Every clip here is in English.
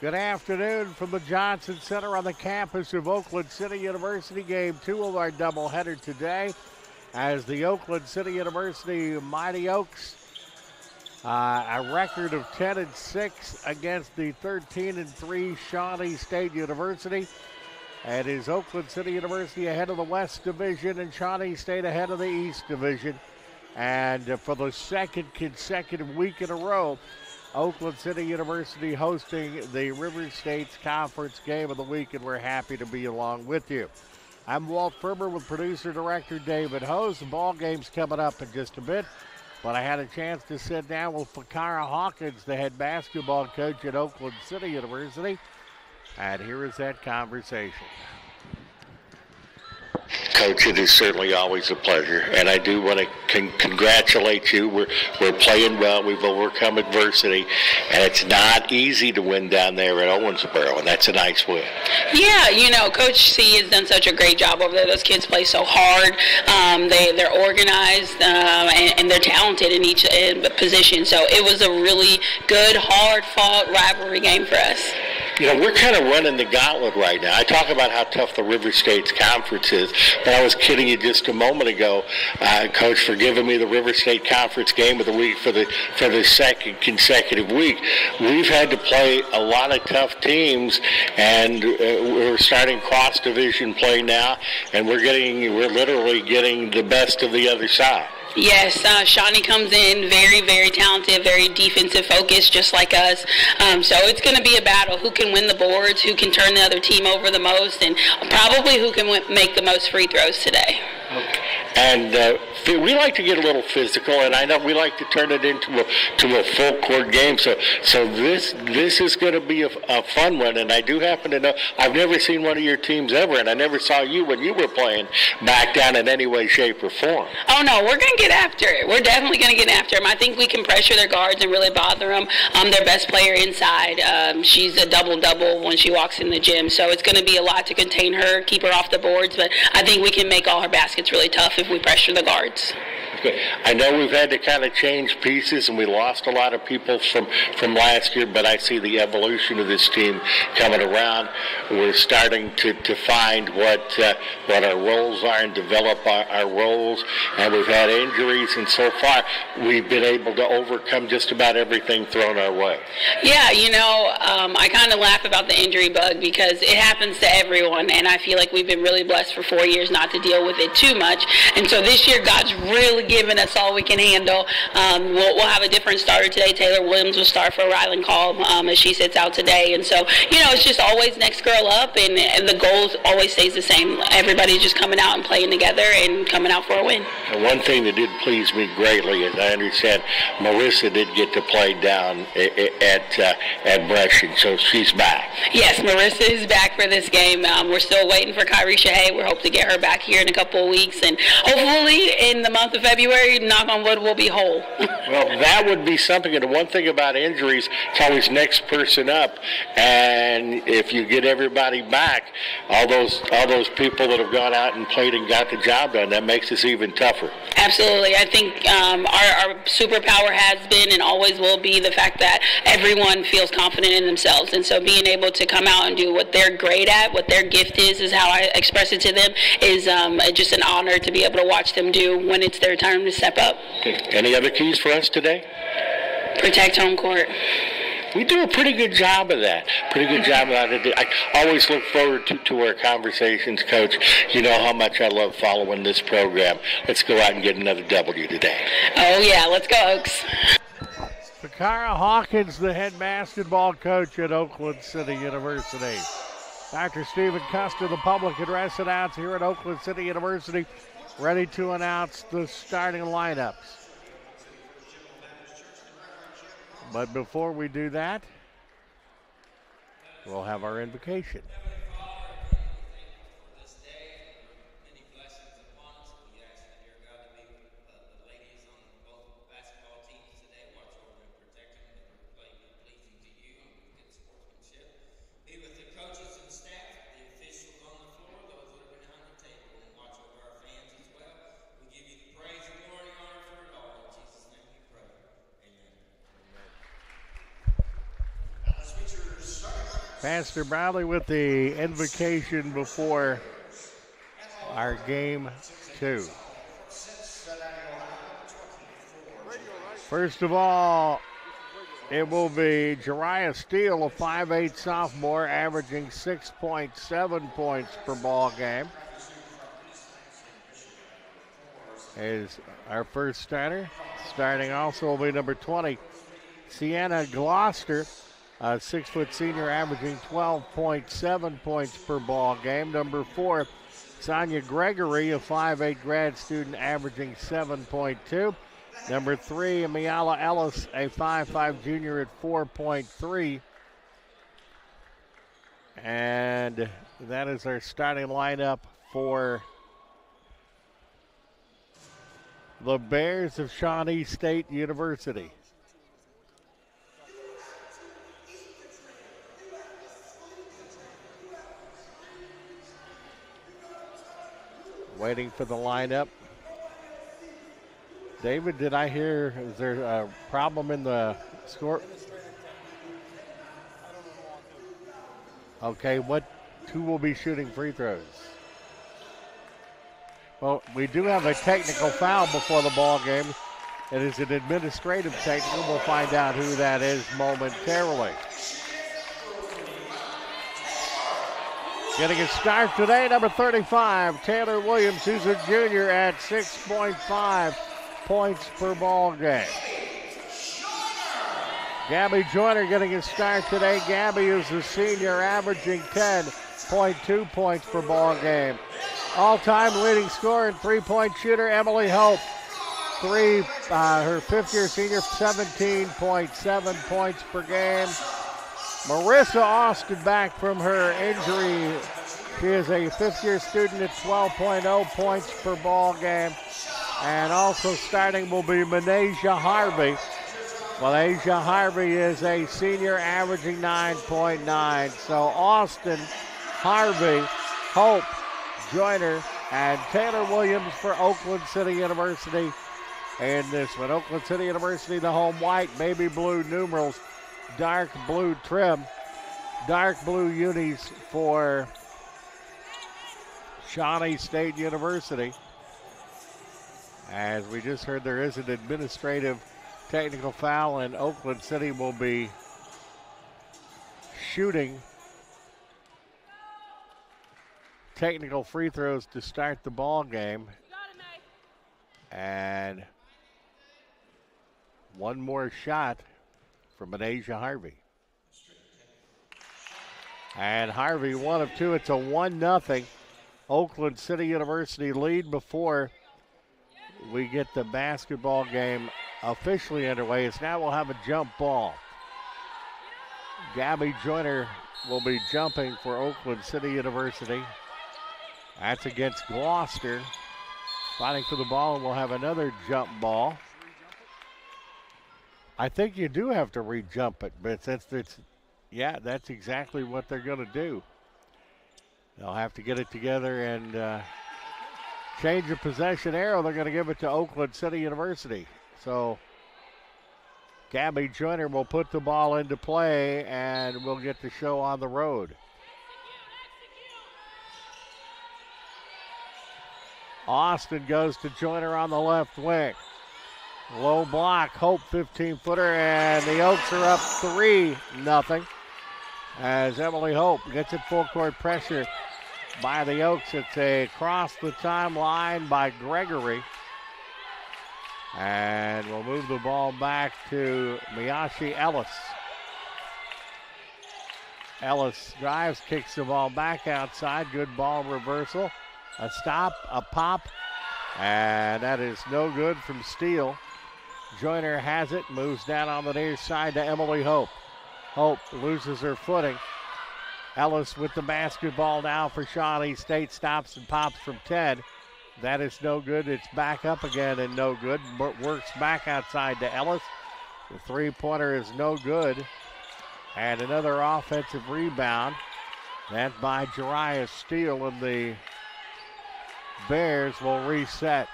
Good afternoon from the Johnson Center on the campus of Oakland City University. Game 2 of our doubleheader today as the Oakland City University Mighty Oaks, a record of 10-6 against the 13-3 Shawnee State University. It is Oakland City University ahead of the West Division and Shawnee State ahead of the East Division. And for the second consecutive week in a row, Oakland City University hosting the River States Conference Game of the Week, and we're happy to be along with you. I'm Walt Ferber with producer-director David Hose. The ball game's coming up in just a bit, but I had a chance to sit down with Fakara Hawkins, the head basketball coach at Oakland City University, and here is that conversation. Coach, it is certainly always a pleasure, and I do want to congratulate you. We're playing well. We've overcome adversity, and it's not easy to win down there at Owensboro, and that's a nice win. Yeah, Coach C has done such a great job over there. Those kids play so hard. They're organized, and they're talented in each position. So it was a really good, hard-fought rivalry game for us. We're kind of running the gauntlet right now. I talk about how tough the River States Conference is, but I was kidding you just a moment ago, Coach, for giving me the River State Conference Game of the Week for the second consecutive week. We've had to play a lot of tough teams, and we're starting cross-division play now, and we're literally getting the best of the other side. Yes, Shawnee comes in very, very talented, very defensive focused, just like us. So it's going to be a battle. Who can win the boards, who can turn the other team over the most, and probably who can make the most free throws today. And we like to get a little physical, and I know we like to turn it into a full court game. So this is going to be a fun one. And I do happen to know I've never seen one of your teams ever, and I never saw you when you were playing back down in any way, shape, or form. Oh no, we're going to get after it. We're definitely going to get after them. I think we can pressure their guards and really bother them. Their best player inside, she's a double-double when she walks in the gym. So it's going to be a lot to contain her, keep her off the boards. But I think we can make all her baskets really tough if we pressure the guards. Okay. I know we've had to kind of change pieces, and we lost a lot of people from last year, but I see the evolution of this team coming around. We're starting to find what our roles are and develop our roles, and we've had injuries, and so far we've been able to overcome just about everything thrown our way. Yeah, I kind of laugh about the injury bug because it happens to everyone, and I feel like we've been really blessed for 4 years not to deal with it too much. And so this year, God's really given us all we can handle. We'll have a different starter today. Taylor Williams will start for Rylan Call as she sits out today. And so, it's just always next girl up, and the goal always stays the same. Everybody's just coming out and playing together and coming out for a win. And one thing that did please me greatly is I understand Marissa did get to play down at Brushing, so she's back. Yes, Marissa is back for this game. We're still waiting for Kyrie Shahay. We hope to get her back here in a couple of weeks, and hopefully in the month of February, knock on wood, we'll be whole. Well, that would be something. And the one thing about injuries, it's always next person up. And if you get everybody back, all those people that have gone out and played and got the job done, that makes us even tougher. Absolutely. I think our superpower has been and always will be the fact that everyone feels confident in themselves. And so being able to come out and do what they're great at, what their gift is how I express it to them, is just an honor to be able to watch them do when it's their time to step up. Okay. Any other keys for us today? Protect home court. We do a pretty good job of that. I always look forward to our conversations, Coach. You know how much I love following this program. Let's go out and get another W today. Oh, yeah. Let's go, Oaks. Fakara Hawkins, the head basketball coach at Oakland City University. Dr. Stephen Custer, the public address announcer here at Oakland City University, ready to announce the starting lineups. But before we do that, we'll have our invocation. Start Pastor Bradley with the invocation before our game 2. First of all, it will be Jariah Steele, a 5'8 sophomore, averaging 6.7 points per ball game. Is our first starter. Starting also will be number 20, Sienna Gloucester, a 6-foot senior, averaging 12.7 points per ball game. Number 4, Sonia Gregory, a 5'8 grad student, averaging 7.2. Number 3, Miala Ellis, a 5'5 junior, at 4.3. And that is our starting lineup for the Bears of Shawnee State University. Waiting for the lineup. David, did I hear, is there a problem in the score? Okay, who will be shooting free throws? Well, we do have a technical foul before the ball game. It is an administrative technical. We'll find out who that is momentarily. Getting a start today, number 35, Taylor Williams, who's a junior, at 6.5 points per ball game. Gabby Joyner getting a start today. Gabby is a senior, averaging 10.2 points per ball game. All-time leading scorer and three-point shooter, Emily Hope. Her fifth-year senior, 17.7 points per game. Marissa Austin back from her injury. She is a fifth-year student at 12.0 points per ball game. And also starting will be Manasia Harvey. Manasia Harvey is a senior, averaging 9.9. So Austin, Harvey, Hope, Joyner, and Taylor Williams for Oakland City University in this one. Oakland City University, the home white, baby blue numerals, dark blue trim, dark blue unis for Shawnee State University. As we just heard, there is an administrative technical foul, and Oakland City will be shooting technical free throws to start the ball game. And one more shot from Manasia Harvey. And Harvey, 1 of 2. It's a 1-0 Oakland City University lead before we get the basketball game officially underway. It's now we'll have a jump ball. Gabby Joyner will be jumping for Oakland City University. That's against Gloucester. Fighting for the ball, and we'll have another jump ball. I think you do have to re-jump it, but that's exactly what they're going to do. They'll have to get it together and change the possession arrow. They're going to give it to Oakland City University. So Gabby Joyner will put the ball into play, and we'll get the show on the road. Austin goes to Joyner on the left wing. Low block, Hope 15-footer, and the Oaks are up 3-0 as Emily Hope gets it full court pressure by the Oaks. It's a across the timeline by Gregory. And we'll move the ball back to Miyashi Ellis. Ellis drives, kicks the ball back outside. Good ball reversal. A stop, a pop, and that is no good from Steele. Joyner has it, moves down on the near side to Emily Hope. Hope loses her footing. Ellis with the basketball now for Shawnee State, stops and pops from 10. That is no good. It's back up again and no good. Works back outside to Ellis. The three-pointer is no good. And another offensive rebound. That's by Jariah Steele, and the Bears will reset.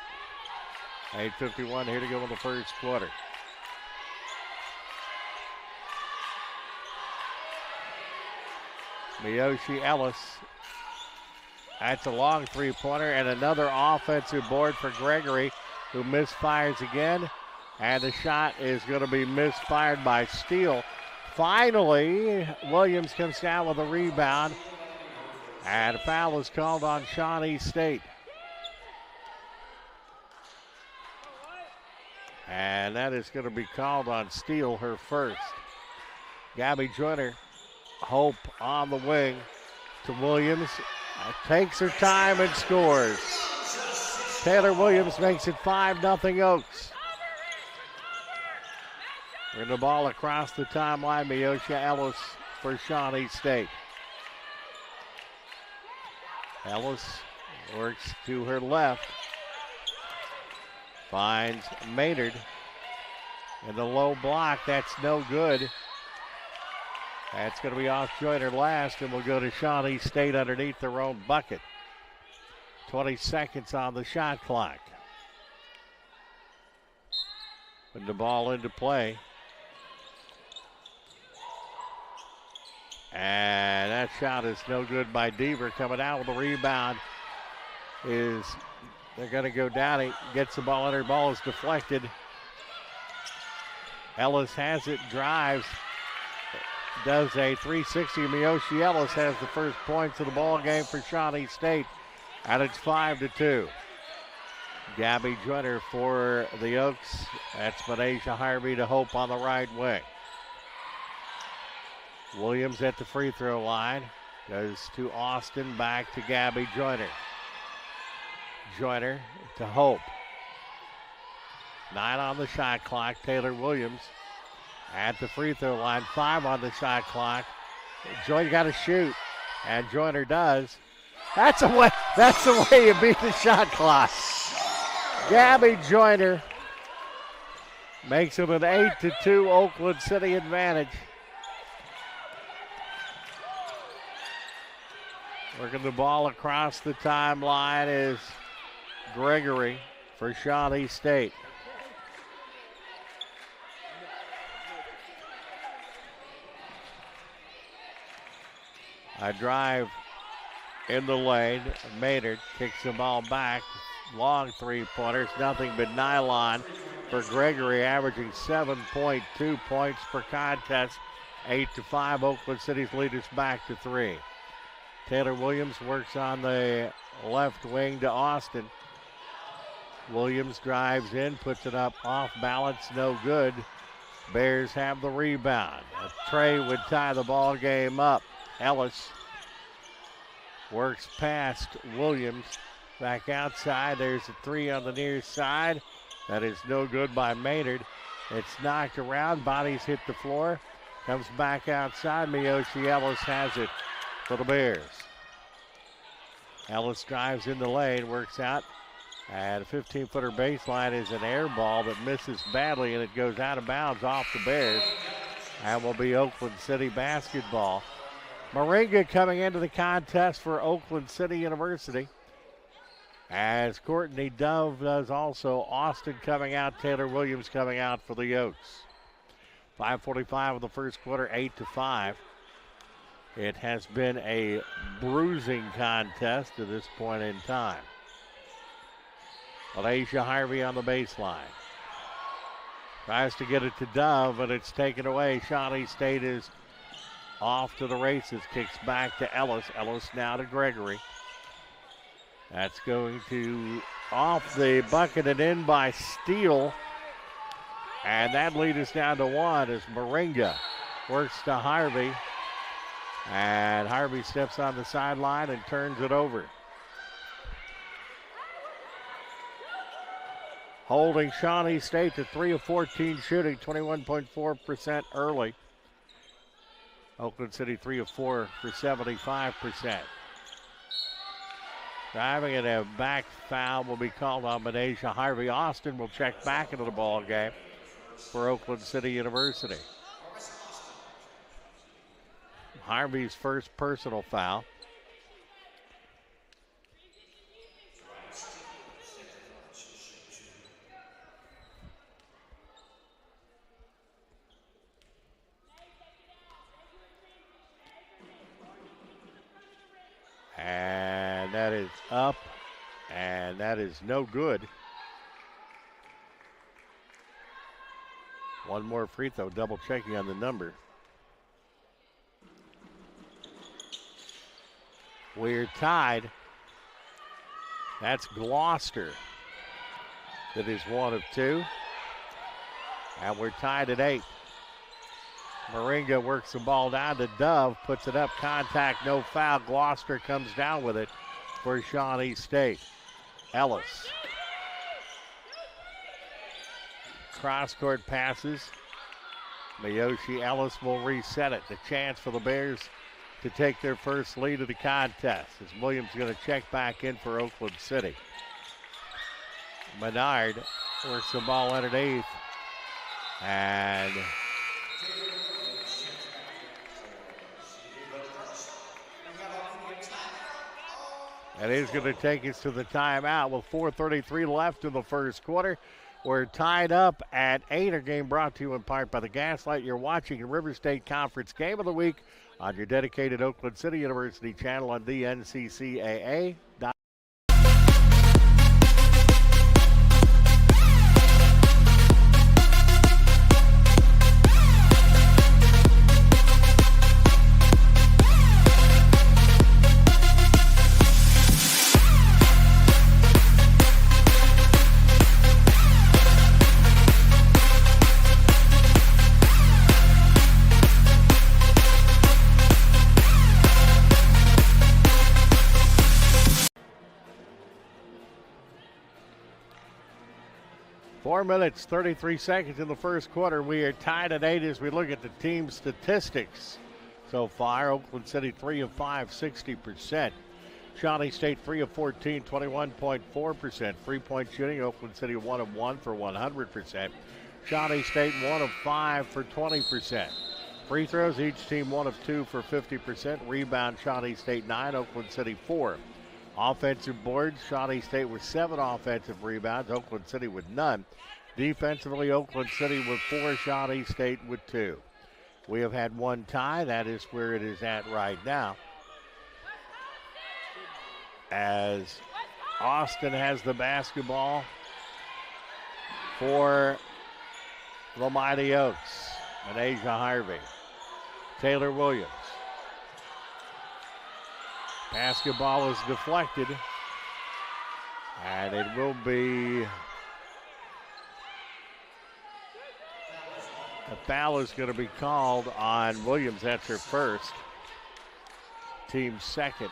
8:51 here to go in the first quarter. Miyoshi Ellis. That's a long three-pointer and another offensive board for Gregory, who misfires again. And the shot is going to be misfired by Steele. Finally, Williams comes down with a rebound. And a foul is called on Shawnee State. And that is going to be called on Steele, her first. Gabby Joyner, Hope on the wing to Williams. Takes her time and scores. Taylor Williams makes it 5-0 Oaks. Bring the ball across the timeline. Miyoshi Ellis for Shawnee State. Ellis works to her left. Finds Maynard in the low block. That's no good. That's going to be off Joyner last, and we'll go to Shawnee State underneath their own bucket. 20 seconds on the shot clock. Put the ball into play. And that shot is no good by Deaver. Coming out with the rebound is, they're going to go down. He gets the ball, and her ball is deflected. Ellis has it, drives, does a 360. Miyoshi Ellis has the first points of the ball game for Shawnee State, and it's 5-2. Gabby Joyner for the Oaks. That's Benasia Harvey to Hope on the right wing. Williams at the free throw line. Goes to Austin, back to Gabby Joyner. Joyner to Hope. 9 on the shot clock. Taylor Williams at the free throw line. 5 on the shot clock. Joyner got to shoot, and Joyner does. That's the way you beat the shot clock. Gabby Joyner makes it an 8-2 Oakland City advantage. Working the ball across the timeline is Gregory for Shawnee State. A drive in the lane. Maynard kicks the ball back. Long three-pointers, nothing but nylon for Gregory, averaging 7.2 points per contest. 8-5, Oakland City's lead is back to 3. Taylor Williams works on the left wing to Austin. Williams drives in, puts it up off balance, no good. Bears have the rebound. Trey would tie the ball game up. Ellis works past Williams. Back outside, there's a 3 on the near side. That is no good by Maynard. It's knocked around, bodies hit the floor. Comes back outside, Miyoshi Ellis has it for the Bears. Ellis drives in the lane, works out, and a 15-footer baseline is an air ball that misses badly, and it goes out of bounds off the Bears. And will be Oakland City basketball. Moringa coming into the contest for Oakland City University, as Courtney Dove does also. Austin coming out, Taylor Williams coming out for the Oaks. 5:45 of the first quarter, 8-5. It has been a bruising contest to this point in time. Benasia Harvey on the baseline. Tries to get it to Dove, but it's taken away. Shawnee State is off to the races. Kicks back to Ellis. Ellis now to Gregory. That's going to off the bucket and in by Steele. And that lead is down to 1 as Moringa works to Harvey. And Harvey steps on the sideline and turns it over. Holding Shawnee State to 3 of 14 shooting, 21.4% early. Oakland City 3 of 4 for 75%. Driving and a back foul will be called on Benasia Harvey. Austin will check back into the ball game for Oakland City University. Harvey's first personal foul. is up, and that is no good. One more free throw, double checking on the number. We're tied. That's Gloucester. That is 1 of 2. And we're tied at 8. Moringa works the ball down to Dove, puts it up, contact, no foul. Gloucester comes down with it for Shawnee State. Ellis. Cross-court passes. Miyoshi Ellis will reset it. The chance for the Bears to take their first lead of the contest as Williams going to check back in for Oakland City. Menard works the ball underneath. And that is going to take us to the timeout with 4:33 left in the first quarter. We're tied up at 8. Our game brought to you in part by the Gaslight. You're watching a River State Conference Game of the Week on your dedicated Oakland City University channel on DNCCAA. 4 minutes, 33 seconds in the first quarter. We are tied at 8 as we look at the team statistics so far. Oakland City 3 of 5, 60%. Shawnee State 3 of 14, 21.4%. 3-point shooting, Oakland City 1 of 1 for 100%. Shawnee State 1 of 5 for 20%. Free throws, each team 1 of 2 for 50%. Rebound, Shawnee State 9, Oakland City 4. Offensive boards, Shawnee State with 7 offensive rebounds, Oakland City with none. Defensively, Oakland City with 4, Shawnee State with 2. We have had one tie. That is where it is at right now, as Austin has the basketball for the Mighty Oaks and Asia Harvey. Taylor Williams. Basketball is deflected, and it will be a foul is going to be called on Williams. That's her first, team second.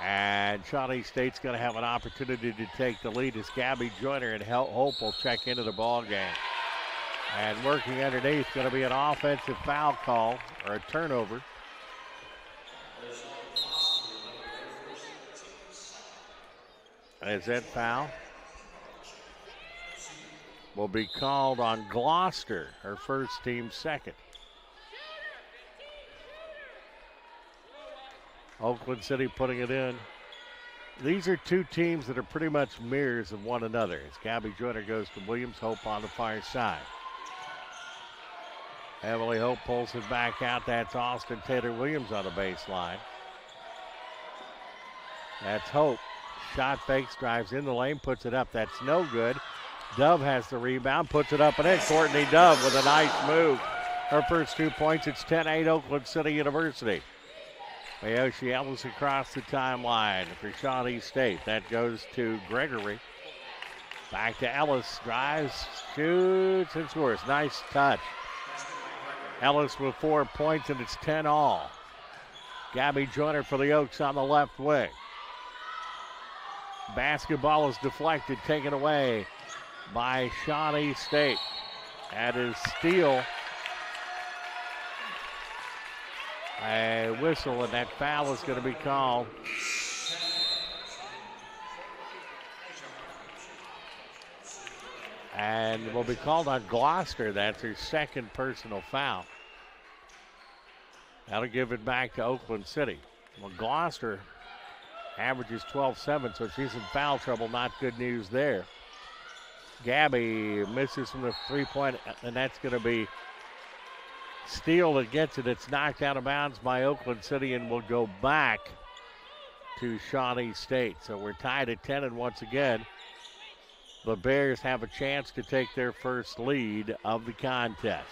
And Shawnee State's going to have an opportunity to take the lead as Gabby Joyner and Hope will check into the ball game. And working underneath, going to be an offensive foul call or a turnover. As that foul will be called on Gloucester, her first, team second. Oakland City putting it in. These are two teams that are pretty much mirrors of one another. As Gabby Joyner goes to Williams, Hope on the far side. Emily Hope pulls it back out. That's Austin Taylor Williams on the baseline. That's Hope. Shot fakes, drives in the lane, puts it up. That's no good. Dove has the rebound, puts it up and in. Courtney Dove with a nice move. Her first 2 points. It's 10-8 Oakland City University. Miyoshi Ellis across the timeline for Shawnee State. That goes to Gregory. Back to Ellis. Drives, shoots, and scores. Nice touch. Ellis with 4 points, and it's 10-all. Gabby Joyner for the Oaks on the left wing. Basketball is deflected, taken away by Shawnee State. That is steal. A whistle, and that foul is going to be called. And will be called on Gloucester. That's her second personal foul. That'll give it back to Oakland City. Well, Gloucester averages 12-7, so she's in foul trouble. Not good news there. Gabby misses from the three-point, and that's going to be Steele that gets it. It's knocked out of bounds by Oakland City and will go back to Shawnee State. So we're tied at 10, and once again, the Bears have a chance to take their first lead of the contest.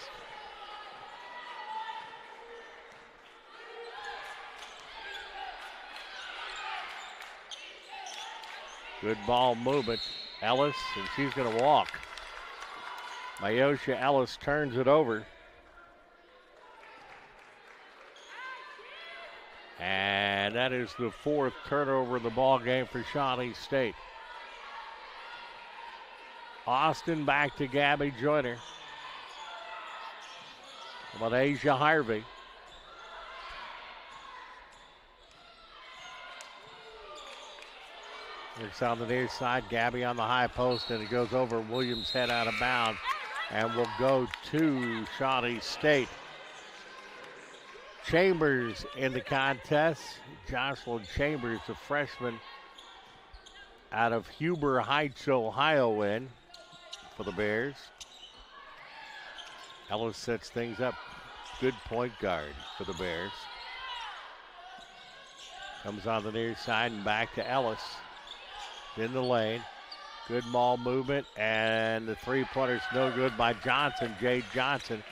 Good ball movement. Ellis, and she's going to walk. Myosha Ellis turns it over. And that is the fourth turnover in the ball game for Shawnee State. Austin back to Gabby Joyner. Malaysia Harvey. It's on the near side. Gabby on the high post, and it goes over Williams' head out of bounds, and will go to Shawnee State. Chambers in the contest. Jocelyn Chambers, a freshman out of Huber Heights, Ohio, in for the Bears. Ellis sets things up. Good point guard for the Bears. Comes on the near side and back to Ellis. In the lane. Good ball movement, and the three-pointer's no good by Johnson, Jade Johnson.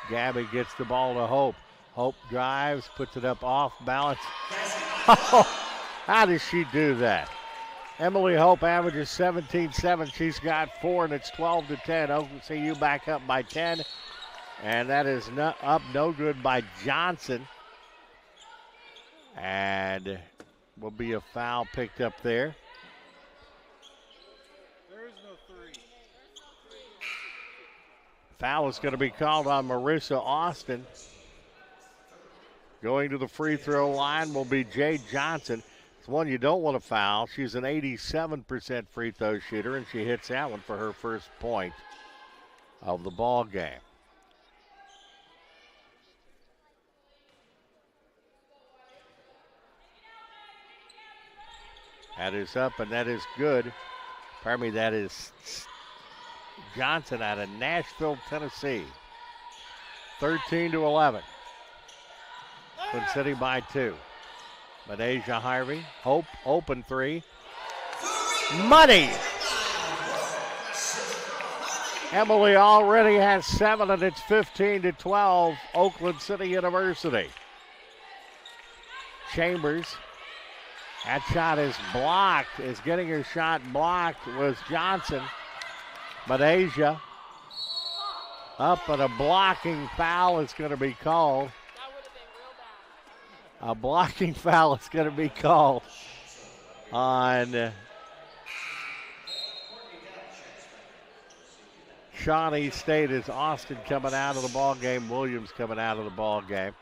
Gabby gets the ball to Hope. Hope drives, puts it up off balance. Oh, how does she do that? Emily Hope averages 17-7. She's got 4, and it's 12-10. OCU back up by 10, and that is up no good by Johnson. And will be a foul picked up there. Foul is going to be called on Marissa Austin. Going to the free throw line will be Jade Johnson. It's one you don't want to foul. She's an 87% free throw shooter, and she hits that one for her first point of the ball game. That is up, and that is good. Pardon me, that is Johnson out of Nashville, Tennessee. 13-11. Twin City by 2. Madeja Harvey. Hope, open three. Money! Emily already has 7, and it's 15-12. Oakland City University. Chambers. That shot is blocked. Is getting her shot blocked was Johnson. Madeja up, and a blocking foul is going to be called. A blocking foul is going to be called on Shawnee State as Austin coming out of the ball game. Williams coming out of the ball game.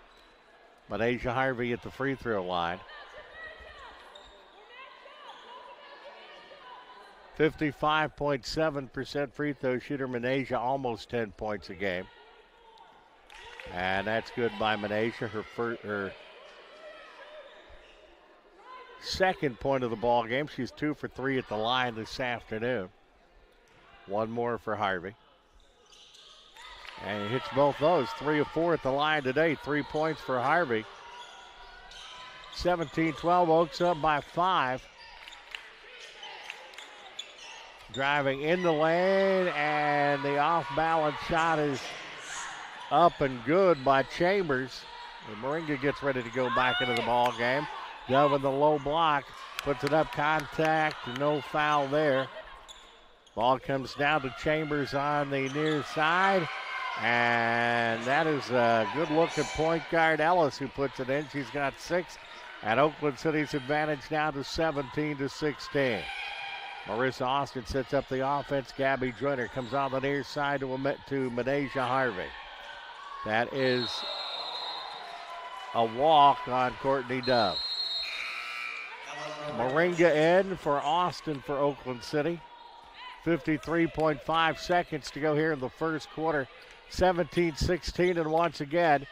Madeja Harvey at the free throw line. 55.7% free throw shooter. Madeja almost 10 points a game. And that's good by Madeja. Her second point of the ball game. She's 2 for 3 at the line this afternoon. One more for Harvey. And he hits both those. 3 of 4 at the line today. 3 points for Harvey. 17-12. Oaks up by 5. Driving in the lane, and the off-balance shot is up and good by Chambers. And Moringa gets ready to go back into the ball game. Dove in the low block, puts it up, contact, no foul there. Ball comes down to Chambers on the near side, and that is a good look at point guard Ellis who puts it in. She's got 6, and Oakland City's advantage now to 17-16. Marissa Austin sets up the offense. Gabby Joyner comes on the near side to Madeja Harvey. That is a walk on Courtney Dove. Moringa in for Austin for Oakland City. 53.5 seconds to go here in the first quarter. 17-16, and once again,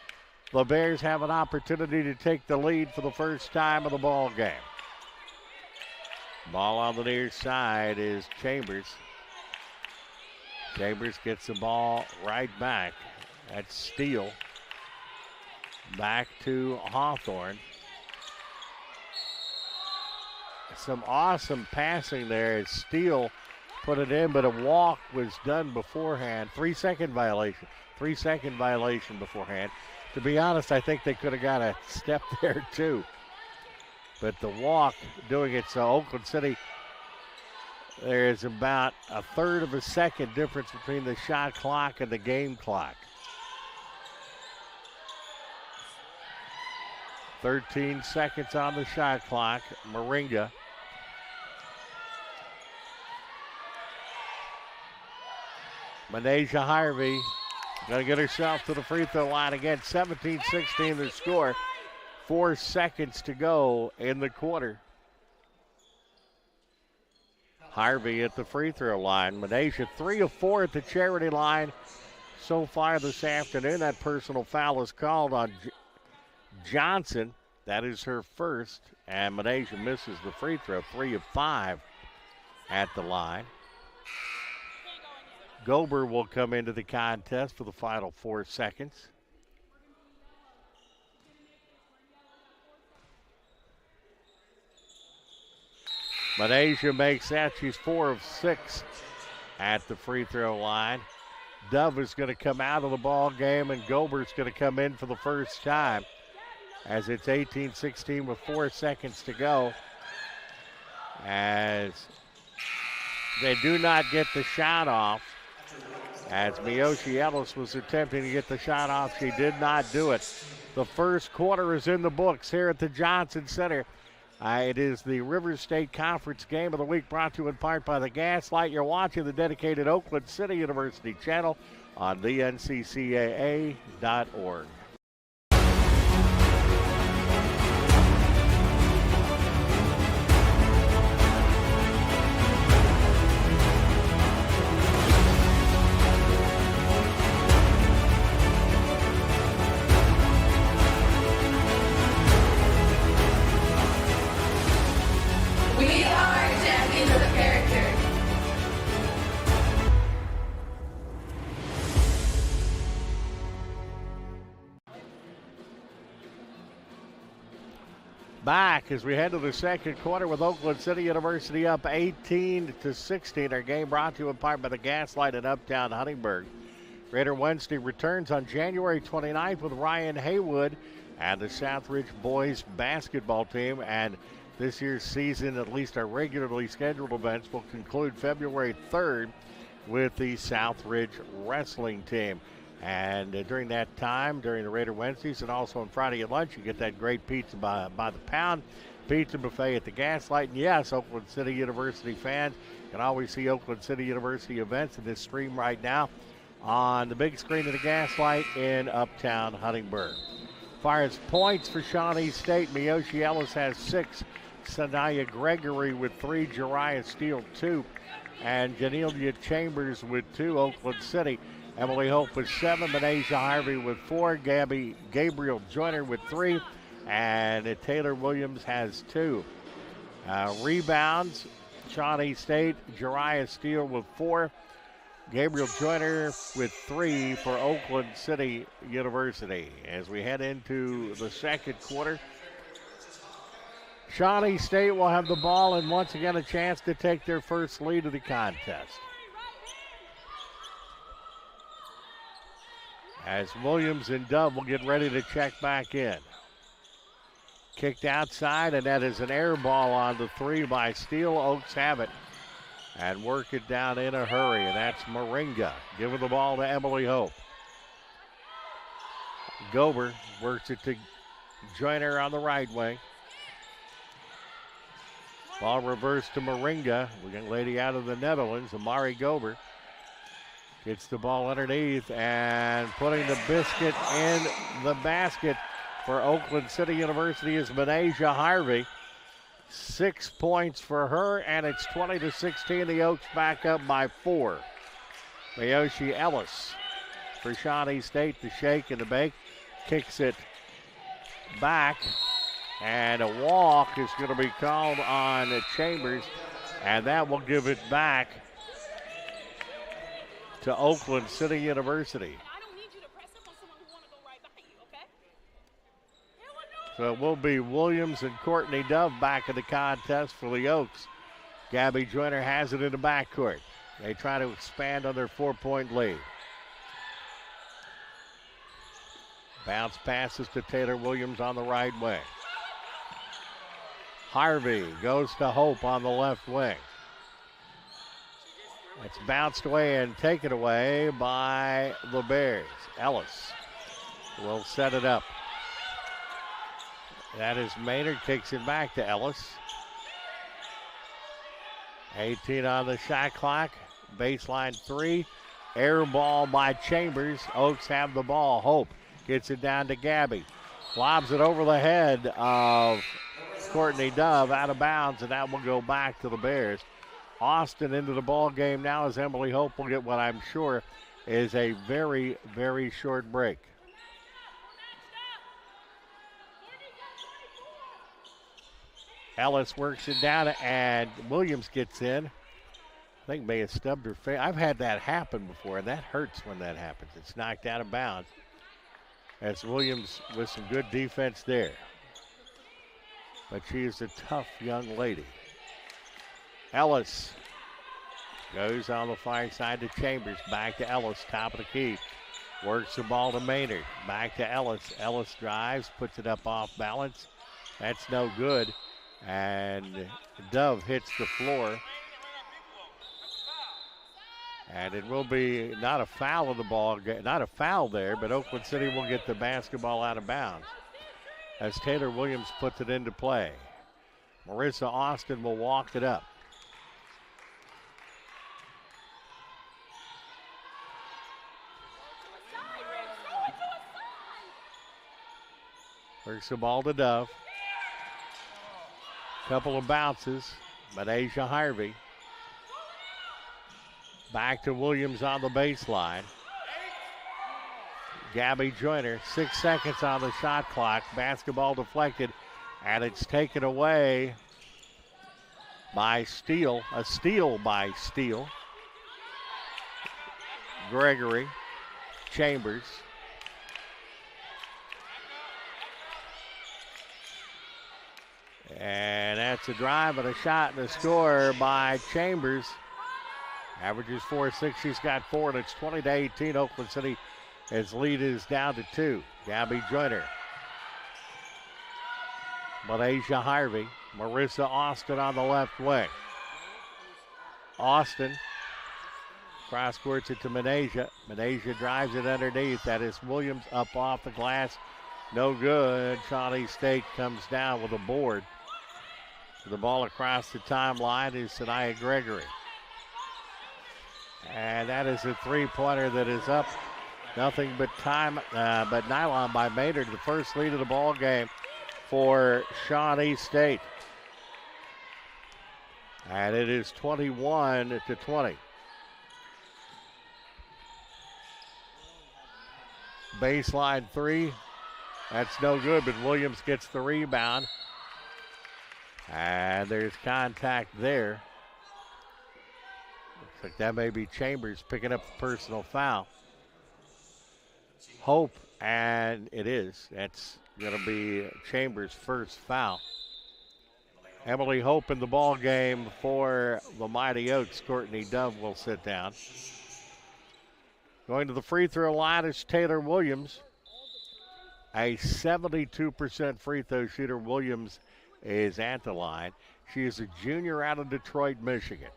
the Bears have an opportunity to take the lead for the first time of the ball game. Ball on the near side is Chambers. Chambers gets the ball right back. That's Steele. Back to Hawthorne. some awesome passing there as Steele put it in, but a walk was done beforehand. 3-second violation. 3-second violation beforehand. To be honest, I think they could have got a step there too. But the walk doing it, so Oakland City, there's about a third of a second difference between the shot clock and the game clock. 13 seconds on the shot clock. Moringa. Manasia Harvey going to get herself to the free throw line again. 17-16 the score. 4 seconds to go in the quarter. Harvey at the free throw line. Manasia 3 of 4 at the charity line so far this afternoon. That personal foul is called on Johnson. That is her first. And Manasia misses the free throw. 3 of 5 at the line. Gober will come into the contest for the final 4 seconds. Manasia makes that. She's 4 of 6 at the free throw line. Dove is going to come out of the ball game, and Gober's going to come in for the first time as it's 18-16 with 4 seconds to go. As they do not get the shot off. As Miyoshi Ellis was attempting to get the shot off, she did not do it. The first quarter is in the books here at the Johnson Center. It is the River State Conference Game of the Week, brought to you in part by the Gaslight. You're watching the dedicated Oakland City University channel on theNCCAA.org. Back as we head to the second quarter with Oakland City University up 18-16. Our game brought to you in part by the Gaslight in Uptown Huntingburg. Greater Wednesday returns on January 29th with Ryan Haywood and the Southridge boys basketball team. And this year's season, at least our regularly scheduled events, will conclude February 3rd with the Southridge wrestling team. And during that time, during the Raider Wednesdays and also on Friday at lunch, you get that great pizza by the pound, pizza buffet at the Gaslight. And yes, Oakland City University fans can always see Oakland City University events in this stream right now on the big screen of the Gaslight in Uptown Huntingburg. As far as points for Shawnee State, Miyoshi Ellis has 6, Sanaya Gregory with 3, Jariah Steele 2, and Janelia Chambers with 2. Oakland City, Emily Hope with 7, Manasia Harvey with 4, Gabriel Joyner with 3, and Taylor Williams has 2. Rebounds, Shawnee State, Jariah Steele with 4, Gabriel Joyner with 3 for Oakland City University. As we head into the second quarter, Shawnee State will have the ball and once again a chance to take their first lead of the contest. As Williams and Dove will get ready to check back in. Kicked outside, and that is an air ball on the 3 by Steele. Oaks have it and work it down in a hurry, and that's Moringa giving the ball to Emily Hope. Gober works it to Joyner on the right wing. Ball reversed to Moringa. Young lady out of the Netherlands, Amari Gober. Gets the ball underneath and putting the biscuit in the basket for Oakland City University is Manasia Harvey. 6 points for her, and it's 20-16. The Oaks back up by 4. Miyoshi Ellis for Shawnee State, the shake and the bake. Kicks it back, and a walk is going to be called on Chambers, and that will give it back to Oakland City University. So it will be Williams and Courtney Dove back in the contest for the Oaks. Gabby Joyner has it in the backcourt. They try to expand on their 4-point lead. Bounce passes to Taylor Williams on the right wing. Harvey goes to Hope on the left wing. It's bounced away and taken away by the Bears. Ellis will set it up. That is Maynard, kicks it back to Ellis. 18 on the shot clock. Baseline 3. Air ball by Chambers. Oaks have the ball. Hope gets it down to Gabby. Lobs it over the head of Courtney Dove out of bounds, and that will go back to the Bears. Austin into the ball game now as Emily Hope will get what I'm sure is a very, very short break. Ellis works it down and Williams gets in. I think may have stubbed her face. I've had that happen before, and that hurts when that happens. It's knocked out of bounds. As Williams with some good defense there. But she is a tough young lady. Ellis goes on the far side to Chambers. Back to Ellis, top of the key. Works the ball to Maynard. Back to Ellis. Ellis drives, puts it up off balance. That's no good. And Dove hits the floor. And it will be not a foul of the ball, not a foul there, but Oakland City will get the basketball out of bounds as Taylor Williams puts it into play. Marissa Austin will walk it up. Works the ball to Dove. Couple of bounces, but Asia Harvey. Back to Williams on the baseline. Gabby Joyner, 6 seconds on the shot clock. Basketball deflected, and it's taken away by Steele. A steal by Steele. Gregory, Chambers. And that's a drive and a shot and a score by Chambers. Averages 4-6. She's got 4, and it's 20-18. Oakland City, its lead is down to 2. Gabby Joyner. Malaysia Harvey. Marissa Austin on the left wing. Austin cross courts it to Menasia. Menasia drives it underneath. That is Williams up off the glass. No good. Shawnee State comes down with a board. The ball across the timeline is Sanaya Gregory. And that is a three-pointer that is up. Nothing but but nylon by Maynard, the first lead of the ball game for Shawnee State. And it is 21-20. Baseline 3. That's no good, but Williams gets the rebound. And there's contact there. Looks like that may be Chambers picking up the personal foul. Hope, and it is. That's going to be Chambers' first foul. Emily Hope in the ball game for the Mighty Oaks. Courtney Dove will sit down. Going to the free throw line is Taylor Williams. A 72% free throw shooter. Williams is at the line. She is a junior out of Detroit, Michigan.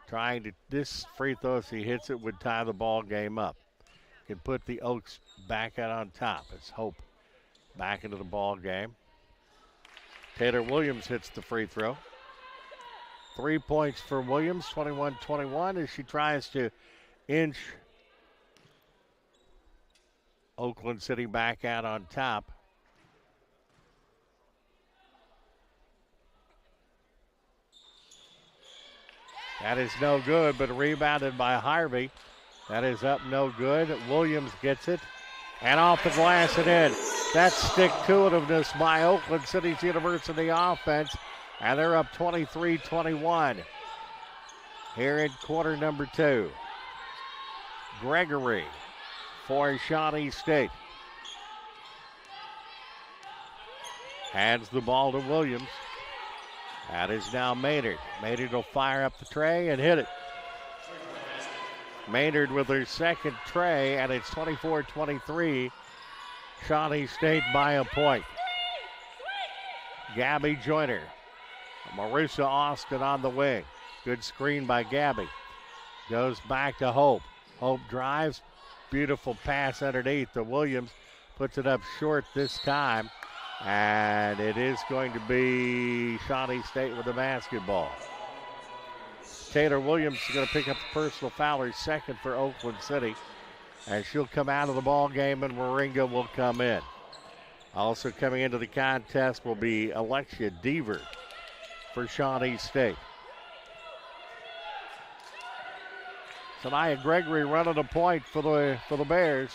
Trying to, this free throw, if she hits it, would tie the ball game up. Can put the Oaks back out on top. It's Hope back into the ball game. Taylor Williams hits the free throw. 3 points for Williams, 21-21, as she tries to inch Oakland City back out on top. That is no good, but rebounded by Harvey. That is up no good. Williams gets it. And off the glass and in. That's stick-to-itiveness by Oakland City's University offense. And they're up 23-21 here in quarter number 2. Gregory for Shawnee State. Hands the ball to Williams. That is now Maynard. Maynard will fire up the tray and hit it. Maynard with her second tray, and it's 24-23. Shawnee State by a point. Gabby Joyner. Marissa Austin on the wing. Good screen by Gabby. Goes back to Hope. Hope drives. Beautiful pass underneath to Williams. Puts it up short this time. And it is going to be Shawnee State with the basketball. Taylor Williams is going to pick up the personal foul, her second for Oakland City. And she'll come out of the ball game, and Moringa will come in. Also coming into the contest will be Alexia Deaver for Shawnee State. Sanaya Gregory running a point for the Bears.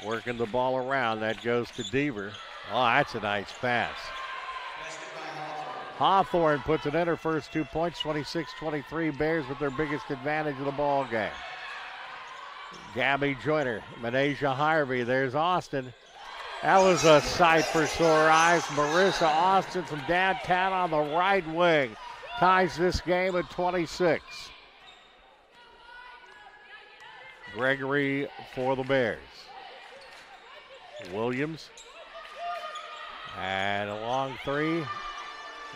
Working the ball around. That goes to Deaver. Oh, that's a nice pass. Hawthorne puts it in, her first 2 points, 26-23. Bears with their biggest advantage of the ball game. Gabby Joyner, Manasia Harvey. There's Austin. That was a sight for sore eyes. Marissa Austin from downtown on the right wing ties this game at 26. Gregory for the Bears. Williams. And a long three.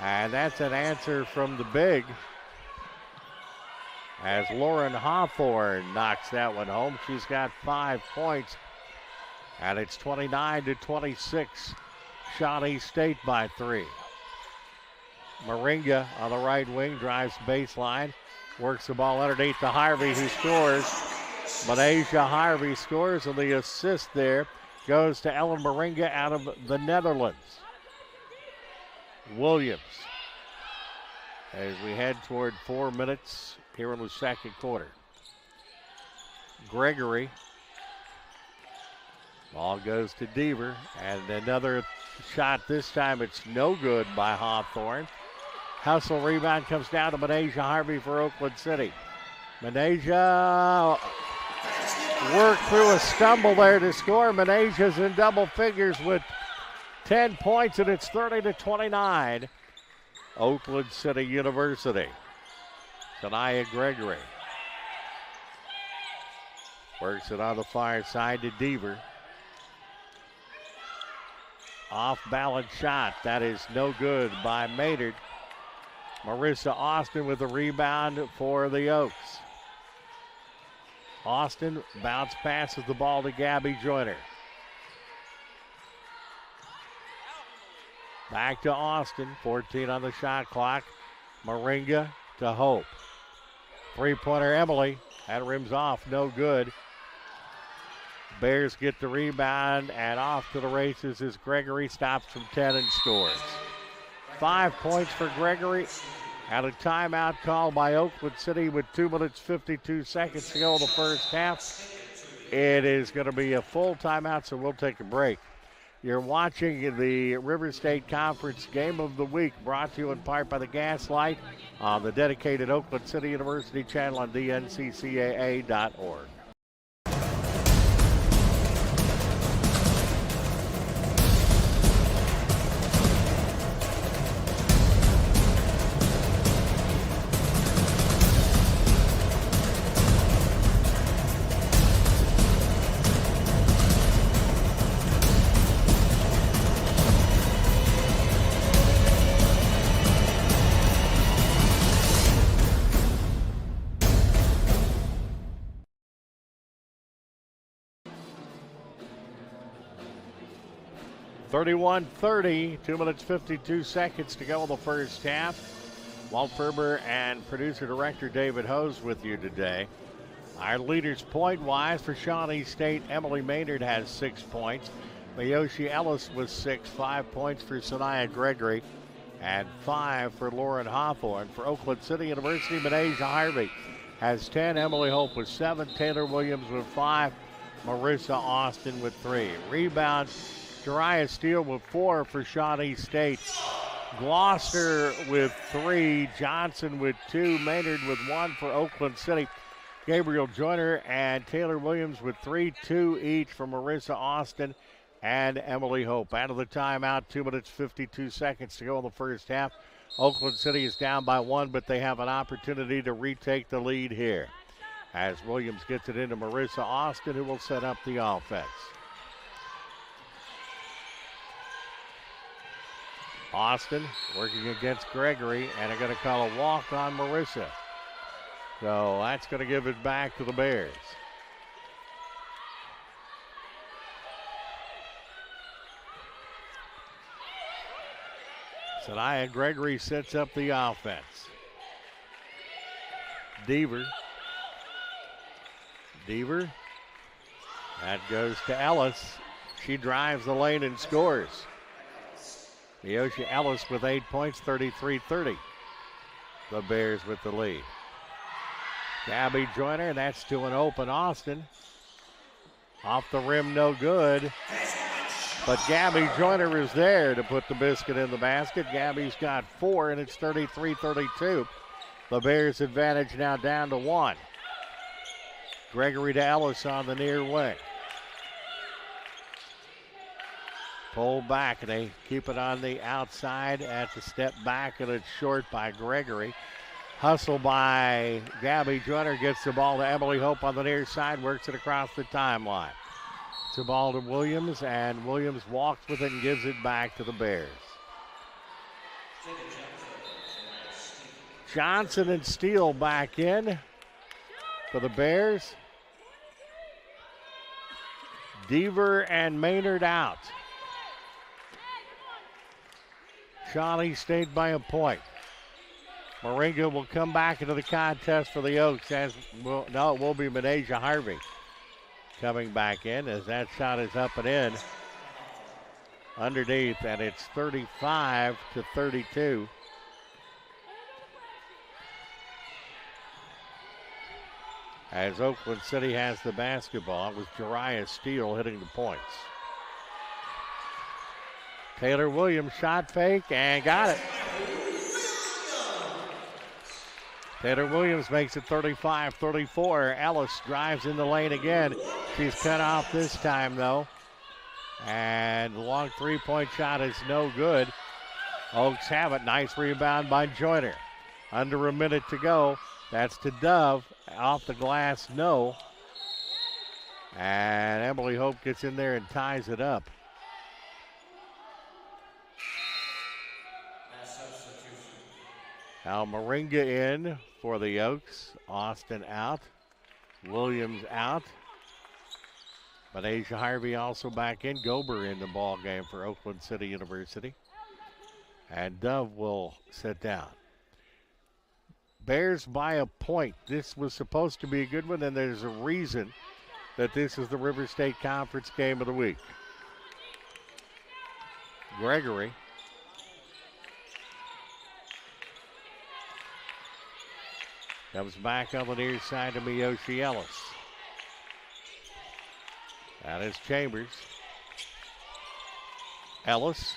And that's an answer from the big. As Lauren Hawthorne knocks that one home. She's got 5 points. And it's 29-26. Shawnee State by 3. Moringa on the right wing drives baseline. Works the ball underneath to Harvey, who scores. Manasia Harvey scores, and the assist there goes to Ellen Moringa out of the Netherlands. Williams, as we head toward 4 minutes here in the second quarter. Gregory. Ball goes to Deaver, and another shot. This time it's no good by Hawthorne. Hustle rebound comes down to Manasia Harvey for Oakland City. Manasia worked through a stumble there to score. Manasia's in double figures with 10 points, and it's 30-29. Oakland City University. Sanaya Gregory works it on the far side to Deaver. Off balance shot. That is no good by Maynard. Marissa Austin with the rebound for the Oaks. Austin bounce passes the ball to Gabby Joyner. Back to Austin. 14 on the shot clock. Moringa to Hope. Three-pointer Emily. That rims off. No good. Bears get the rebound, and off to the races as Gregory stops from 10 and scores. 5 points for Gregory. And a timeout call by Oakland City with 2 minutes, 52 seconds to go in the first half. It is going to be a full timeout, so we'll take a break. You're watching the River State Conference Game of the Week, brought to you in part by the Gaslight on the dedicated Oakland City University channel on dnccaa.org. (31-30), 2 minutes, 52 seconds to go in the first half. Walt Ferber and producer-director David Hose with you today. Our leaders point-wise for Shawnee State, Emily Maynard has 6 points. Mayoshi Ellis with 6, 5 points for Sanaya Gregory, and 5 for Lauren Hawthorne. For Oakland City University, Manasia Harvey has 10, Emily Hope with 7, Taylor Williams with 5, Marissa Austin with 3. Rebound, Jariah Steele with 4 for Shawnee State. Gloucester with 3, Johnson with 2, Maynard with 1 for Oakland City. Gabriel Joyner and Taylor Williams with 3, 2 each from Marissa Austin and Emily Hope. Out of the timeout, 2 minutes, 52 seconds to go in the first half. Oakland City is down by 1, but they have an opportunity to retake the lead here. As Williams gets it into Marissa Austin, who will set up the offense. Austin working against Gregory, and they're going to call a walk on Marissa. So that's going to give it back to the Bears. Sanaya Gregory sets up the offense. Deaver. That goes to Ellis. She drives the lane and scores. Neosha Ellis with 8 points, 33-30. The Bears with the lead. Gabby Joyner, and that's to an open Austin. Off the rim, no good. But Gabby Joyner is there to put the biscuit in the basket. Gabby's got 4, and it's 33-32. The Bears' advantage now down to 1. Gregory to Ellis on the near wing. Pull back, and they keep it on the outside at the step back, and it's short by Gregory. Hustle by Gabby Joyner, gets the ball to Emily Hope on the near side, works it across the timeline. It's the ball to Williams, and Williams walks with it and gives it back to the Bears. Johnson and Steele back in for the Bears. Deaver and Maynard out. Shawnee stayed by a point. Moringa will come back into the contest for the Oaks, as will, no, it will be Menasia Harvey coming back in as that shot is up and in underneath, and it's 35-32. As Oakland City has the basketball, it was Jariah Steele hitting the points. Taylor Williams shot fake and got it. Taylor Williams makes it 35-34. Ellis drives in the lane again. She's cut off this time, though. And the long three-point shot is no good. Oaks have it. Nice rebound by Joyner. Under a minute to go. That's to Dove. Off the glass, no. And Emily Hope gets in there and ties it up. Now Moringa in for the Oaks. Austin out. Williams out. Menasia Harvey also back in. Gober in the ball game for Oakland City University. And Dove will sit down. Bears by a point. This was supposed to be a good one, and there's a reason that this is the River State Conference game of the week. Gregory. Comes back on the near side to Miyoshi Ellis. That is Chambers. Ellis.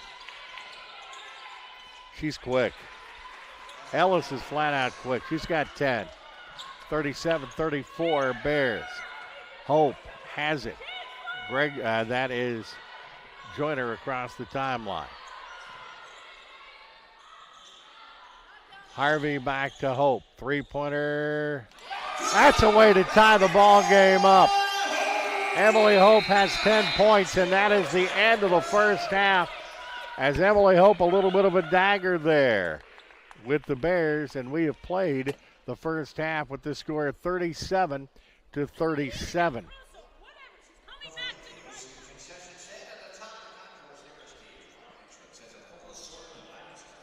She's quick. Ellis is flat out quick. She's got 10. 37-34 Bears. Hope has it. That is Joyner across the timeline. Harvey back to Hope. Three-pointer. That's a way to tie the ball game up. Emily Hope has 10 points, and that is the end of the first half. As Emily Hope, a little bit of a dagger there with the Bears, and we have played the first half with the score of 37-37.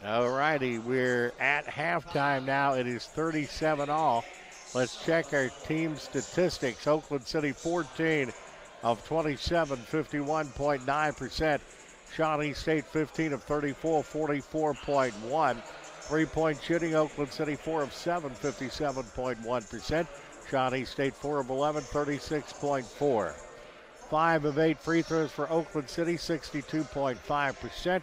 All righty, we're at halftime now. It is 37-all. Let's check our team statistics. Oakland City 14 of 27, 51.9%. Shawnee State 15 of 34, 44.1%. Three-point shooting, Oakland City 4 of 7, 57.1%. Shawnee State 4 of 11, 36.4%. 5 of 8 free throws for Oakland City, 62.5%.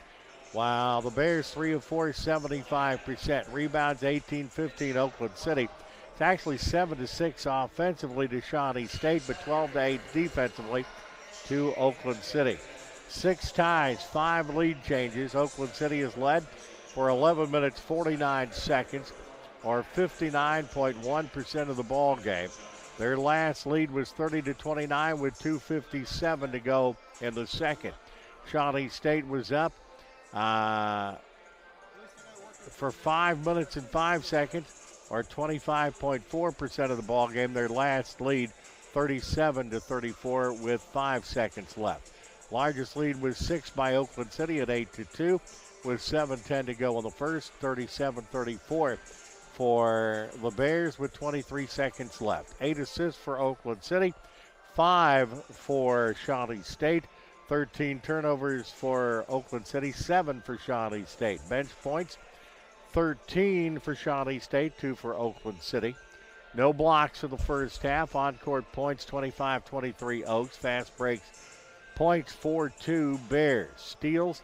While the Bears 3 of 4, 75%. Rebounds 18-15 Oakland City. It's actually 7-6 offensively to Shawnee State, but 12-8 defensively to Oakland City. 6 ties, 5 lead changes. Oakland City has led for 11 minutes, 49 seconds, or 59.1% of the ball game. Their last lead was 30-29 with 2:57 to go in the second. Shawnee State was up for 5 minutes and 5 seconds, or 25.4% of the ball game. Their last lead, 37-34 with 5 seconds left. Largest lead was 6 by Oakland City at 8-2 with 7:10 to go in the first. 37-34 for the Bears with 23 seconds left. 8 assists for Oakland City, 5 for Shawnee State. 13 turnovers for Oakland City, 7 for Shawnee State. Bench points, 13 for Shawnee State, 2 for Oakland City. No blocks for the first half. On-court points, 25-23 Oaks. Fast breaks, points, 4-2 Bears. Steals,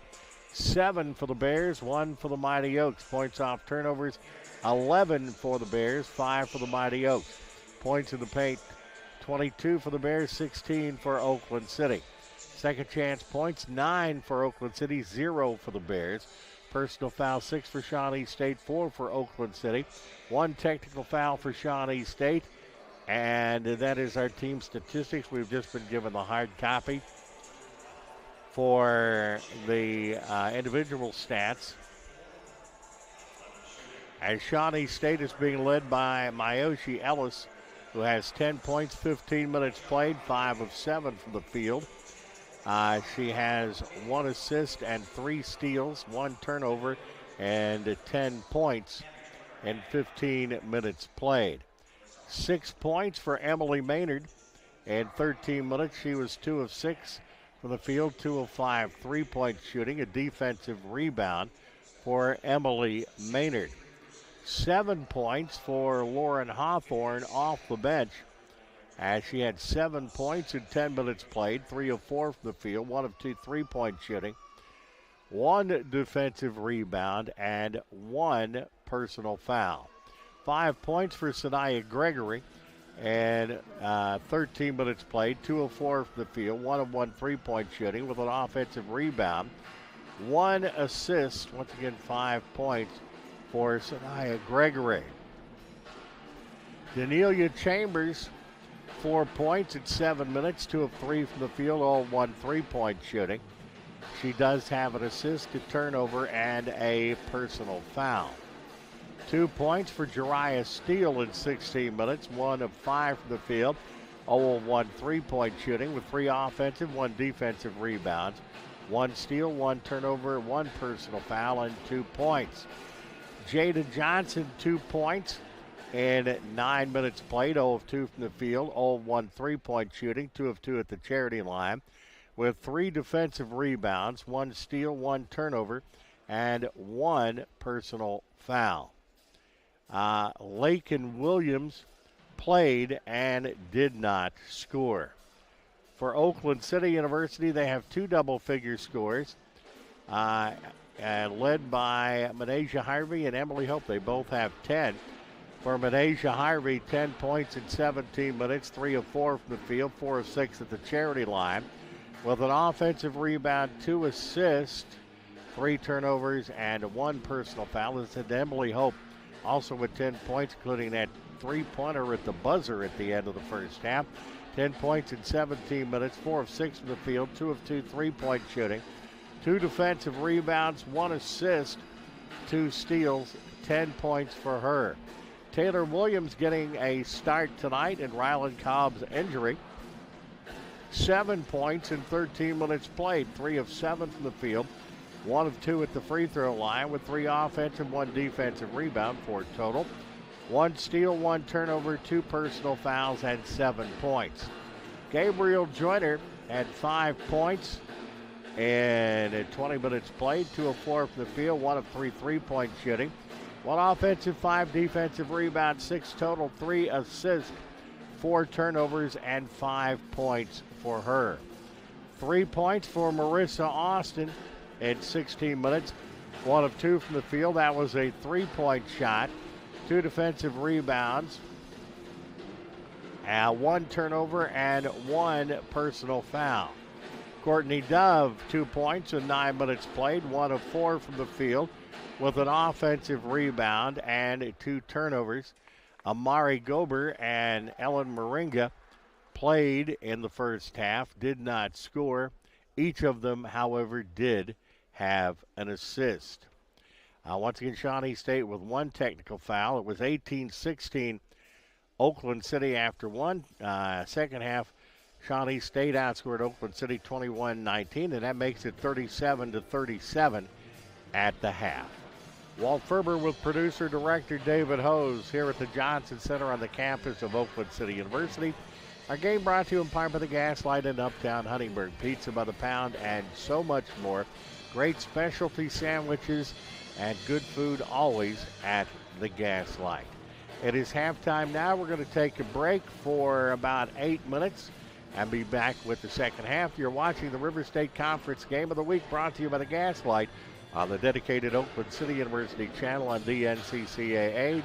7 for the Bears, 1 for the Mighty Oaks. Points off turnovers, 11 for the Bears, 5 for the Mighty Oaks. Points in the paint, 22 for the Bears, 16 for Oakland City. Second chance points, 9 for Oakland City, 0 for the Bears. Personal foul, 6 for Shawnee State, 4 for Oakland City. 1 technical foul for Shawnee State. And that is our team statistics. We've just been given the hard copy for the individual stats. As Shawnee State is being led by Mayoshi Ellis, who has 10 points, 15 minutes played, 5 of 7 from the field. She has 1 assist and 3 steals, 1 turnover, and 10 points in 15 minutes played. 6 points for Emily Maynard in 13 minutes. She was 2 of 6 from the field, 2 of 5 3-point shooting, a defensive rebound for Emily Maynard. 7 points for Lauren Hawthorne off the bench, as she had 7 points in 10 minutes played, 3 of 4 from the field, 1 of 2 3-point shooting, 1 defensive rebound, and 1 personal foul. 5 points for Sanaya Gregory, and 13 minutes played, 2 of 4 from the field, 1 of 1 3-point shooting with an offensive rebound, 1 assist, once again 5 points for Sanaya Gregory. Danelia Chambers, 4 points in 7 minutes, 2 of 3 from the field, all 1 3-point shooting. She does have an assist, a turnover, and a personal foul. 2 points for Jariah Steele in 16 minutes, 1 of 5 from the field, 0 of 1 3-point shooting with 3 offensive, 1 defensive rebounds, 1 steal, 1 turnover, 1 personal foul, and 2 points. Jada Johnson, 2 points in 9 minutes played, 0 of 2 from the field, 0 of 1 3-point shooting, 2 of 2 at the charity line, with 3 defensive rebounds, 1 steal, 1 turnover, and 1 personal foul. Lakin Williams played and did not score. For Oakland City University, they have 2 double-figure scores, led by Manasia Harvey and Emily Hope. They both have 10. For Manasia Harvey, 10 points in 17 minutes, 3 of 4 from the field, 4 of 6 at the charity line, with an offensive rebound, 2 assists, 3 turnovers, and 1 personal foul. This is Emily Hope, also with 10 points, including that 3-pointer at the buzzer at the end of the first half. 10 points in 17 minutes, 4 of 6 from the field, 2 of 2 3-point shooting, 2 defensive rebounds, 1 assist, 2 steals, 10 points for her. Taylor Williams getting a start tonight in Ryland Cobb's injury. 7 points in 13 minutes played, 3 of 7 from the field, 1 of 2 at the free throw line with 3 offensive, 1 defensive rebound for a total. 1 steal, 1 turnover, 2 personal fouls, and 7 points. Gabriel Joyner had 5 points in 20 minutes played, 2 of 4 from the field, 1 of 3 3-point shooting, 1 offensive, 5 defensive rebounds, 6 total, 3 assists, 4 turnovers, and 5 points for her. 3 points for Marissa Austin in 16 minutes, 1 of 2 from the field. That was a 3-point shot, 2 defensive rebounds, one turnover, and one personal foul. Courtney Dove, 2 points in 9 minutes played, 1 of 4 from the field with an offensive rebound and 2 turnovers. Amari Gober and Ellen Moringa played in the first half, did not score. Each of them, however, did have an assist. Once again, Shawnee State with 1 technical foul. It was 18-16 Oakland City after one. Second half, Shawnee State outscored Oakland City 21-19, and that makes it 37-37 at the half. Walt Ferber with producer-director David Hose here at the Johnson Center on the campus of Oakland City University. Our game brought to you in part by the Gaslight in Uptown Huntingburg. Pizza by the pound and so much more. Great specialty sandwiches and good food always at the Gaslight. It is halftime now. We're going to take a break for about 8 minutes and be back with the second half. You're watching the River State Conference Game of the Week brought to you by the Gaslight on the dedicated Oakland City University channel on dnccaa.org.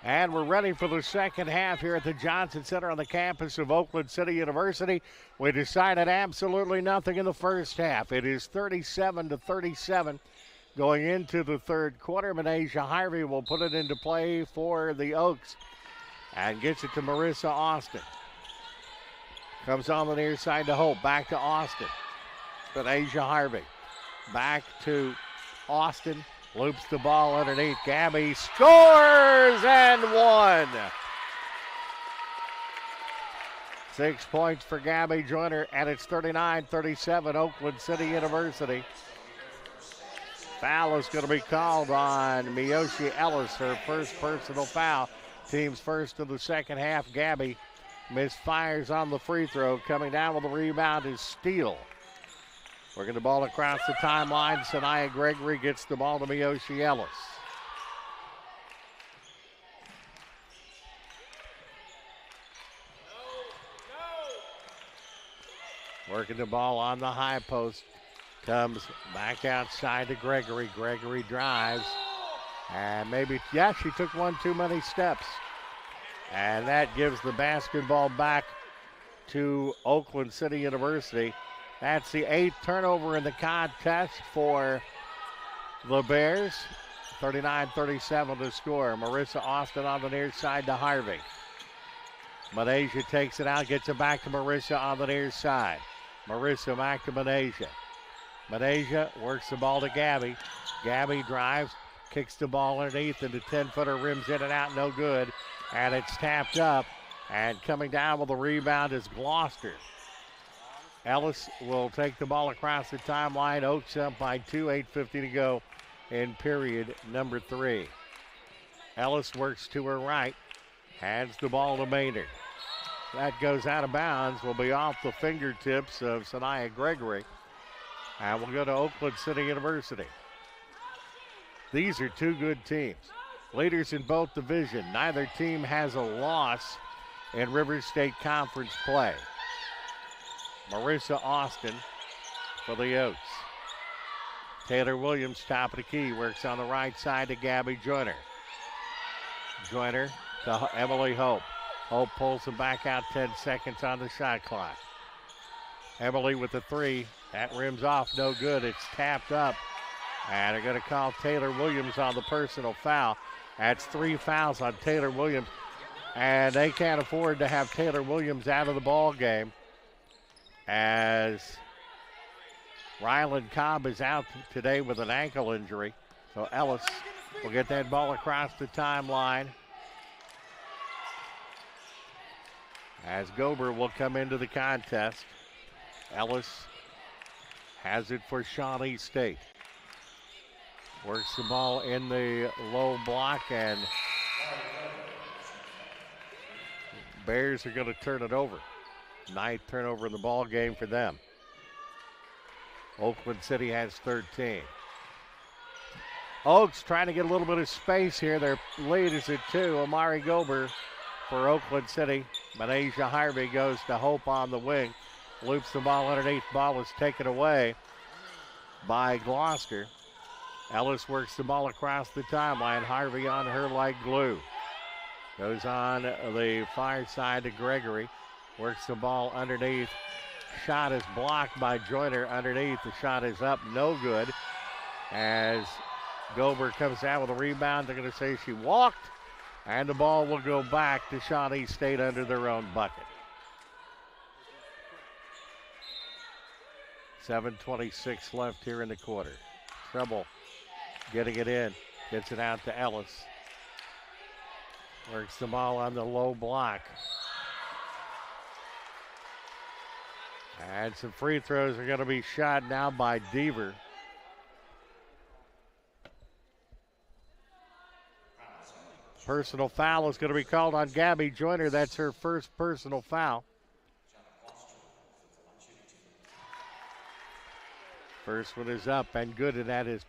And we're ready for the second half here at the Johnson Center on the campus of Oakland City University. We decided absolutely nothing in the first half. It is 37-37 going into the third quarter. Manasia Harvey will put it into play for the Oaks and gets it to Marissa Austin. Comes on the near side to Hope. Back to Austin. Manasia Harvey. Back to Austin. Loops the ball underneath. Gabby scores and one. 6 points for Gabby Joyner, and it's 39-37 Oakland City University. Foul is going to be called on Miyoshi Ellis, her first personal foul. Team's first of the second half. Gabby misfires on the free throw. Coming down with the rebound is Steele. Working the ball across the timeline. Sanaya Gregory gets the ball to Miyoshi Ellis. Working the ball on the high post. Comes back outside to Gregory. Gregory drives. And she took one too many steps. And that gives the basketball back to Oakland City University. That's the 8th turnover in the contest for the Bears. 39-37 to score. Marissa Austin on the near side to Harvey. Manasia takes it out, gets it back to Marissa on the near side. Marissa back to Manasia. Manasia works the ball to Gabby. Gabby drives, kicks the ball underneath, and the 10-footer rims in and out, no good. And it's tapped up, and coming down with the rebound is Gloucester. Ellis will take the ball across the timeline. Oaks up by 2, 8:50 to go in period number 3. Ellis works to her right, hands the ball to Maynard. That goes out of bounds, will be off the fingertips of Sanaya Gregory, and will go to Oakland City University. These are two good teams. Leaders in both divisions. Neither team has a loss in River State Conference play. Marissa Austin for the Oaks. Taylor Williams, top of the key, works on the right side to Gabby Joyner. Joyner to Emily Hope. Hope pulls him back out, 10 seconds on the shot clock. Emily with the 3. That rims off, no good. It's tapped up. And they're going to call Taylor Williams on the personal foul. That's 3 fouls on Taylor Williams. And they can't afford to have Taylor Williams out of the ball game, as Ryland Cobb is out today with an ankle injury. So Ellis will get that ball across the timeline, as Gober will come into the contest. Ellis has it for Shawnee State. Works the ball in the low block, and Bears are going to turn it over. 9th turnover in the ball game for them. Oakland City has 13. Oaks trying to get a little bit of space here. Their lead is at 2. Amari Gober for Oakland City. Manasia Harvey goes to Hope on the wing. Loops the ball underneath. Ball is taken away by Gloucester. Ellis works the ball across the timeline. Harvey on her like glue. Goes on the far side to Gregory. Works the ball underneath. Shot is blocked by Joyner underneath. The shot is up, no good. As Gober comes out with a rebound, they're going to say she walked. And the ball will go back to Shawnee State under their own bucket. 7:26 left here in the quarter. Treble getting it in. Gets it out to Ellis. Works the ball on the low block. And some free throws are going to be shot now by Deaver. Personal foul is going to be called on Gabby Joyner. That's her first personal foul. First one is up and good, and that is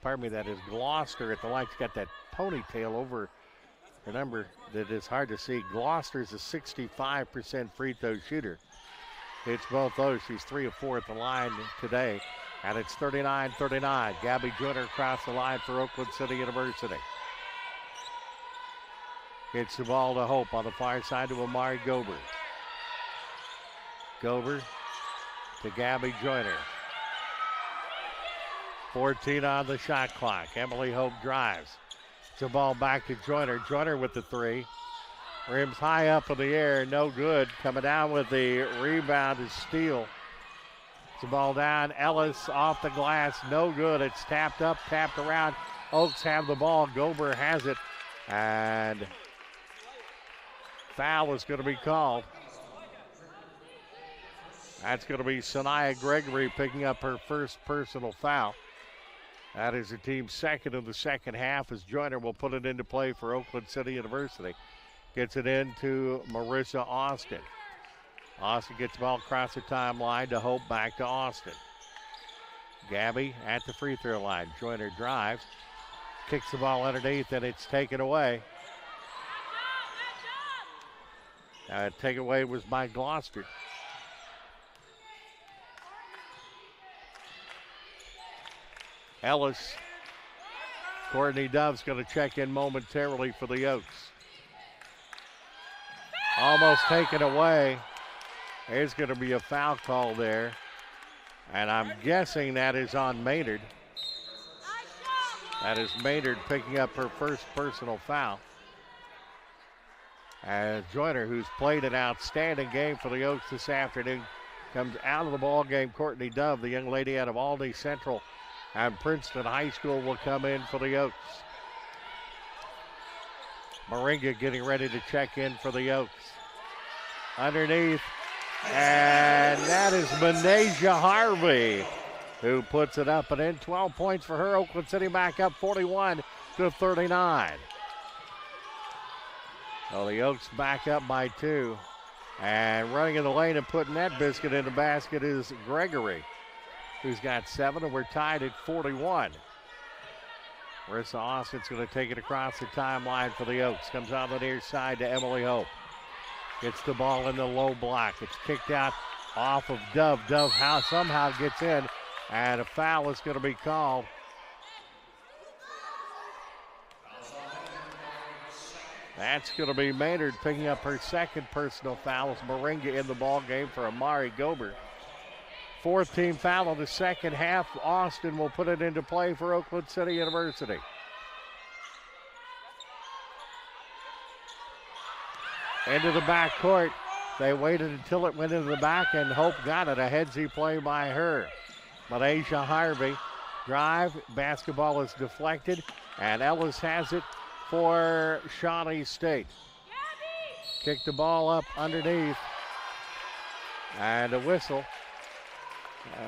Gloucester at the line. She's got that ponytail over her number that is hard to see. Gloucester's a 65% free throw shooter. Hits both those. She's 3 of 4 at the line today. And it's 39-39. Gabby Joyner across the line for Oakland City University. Gets the ball to Hope on the far side to Amari Gober. Gober to Gabby Joyner. 14 on the shot clock. Emily Hope drives. The ball back to Joyner. Joyner with the three. Rims high up in the air, no good. Coming down with the rebound is Steele. The ball down. Ellis off the glass, no good. It's tapped up, tapped around. Oaks have the ball. Gober has it. And foul is going to be called. That's going to be Sanaya Gregory picking up her first personal foul. That is the team's second in the second half as Joyner will put it into play for Oakland City University. Gets it into Marissa Austin. Austin gets the ball across the timeline to Hope, back to Austin. Gabby at the free throw line. Joyner drives, kicks the ball underneath, and it's taken away. Takeaway was by Gloucester. Ellis. Courtney Dove's going to check in momentarily for the Oaks. Almost taken away. There's going to be a foul call there. And I'm guessing that is on Maynard. That is Maynard picking up her first personal foul. As Joyner, who's played an outstanding game for the Oaks this afternoon, comes out of the ball game. Courtney Dove, the young lady out of Albany Central and Princeton High School, will come in for the Oaks. Moringa getting ready to check in for the Oaks. Underneath, and that is Manasia Harvey who puts it up and in. 12 points for her. Oakland City back up 41-39. Well, the Oaks back up by 2. And running in the lane and putting that biscuit in the basket is Gregory, who's got 7, and we're tied at 41. Marissa Austin's going to take it across the timeline for the Oaks. Comes on the near side to Emily Hope. Gets the ball in the low block. It's kicked out off of Dove. Dove somehow gets in, and a foul is going to be called. That's going to be Maynard picking up her second personal foul. It's Moringa in the ball game for Amari Gober. 4th team foul in the second half. Austin will put it into play for Oakland City University. Into the back court. They waited until it went into the back, and Hope got it. A headsy play by her. Malaysia Harvey drive. Basketball is deflected, and Ellis has it for Shawnee State. Kick the ball up underneath, and a whistle.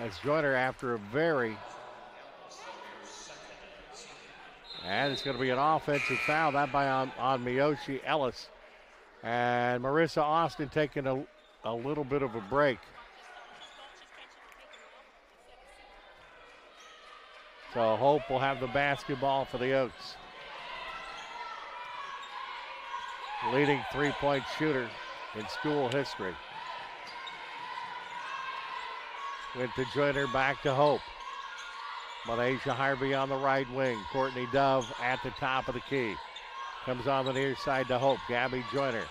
As Joyner after a very, and it's going to be an offensive foul, that by on Miyoshi Ellis. And Marissa Austin taking a little bit of a break. So Hope will have the basketball for the Oaks. Leading three-point shooter in school history. Went to Joyner, back to Hope. Malaysia Harvey on the right wing. Courtney Dove at the top of the key. Comes on the near side to Hope. Gabby Joyner.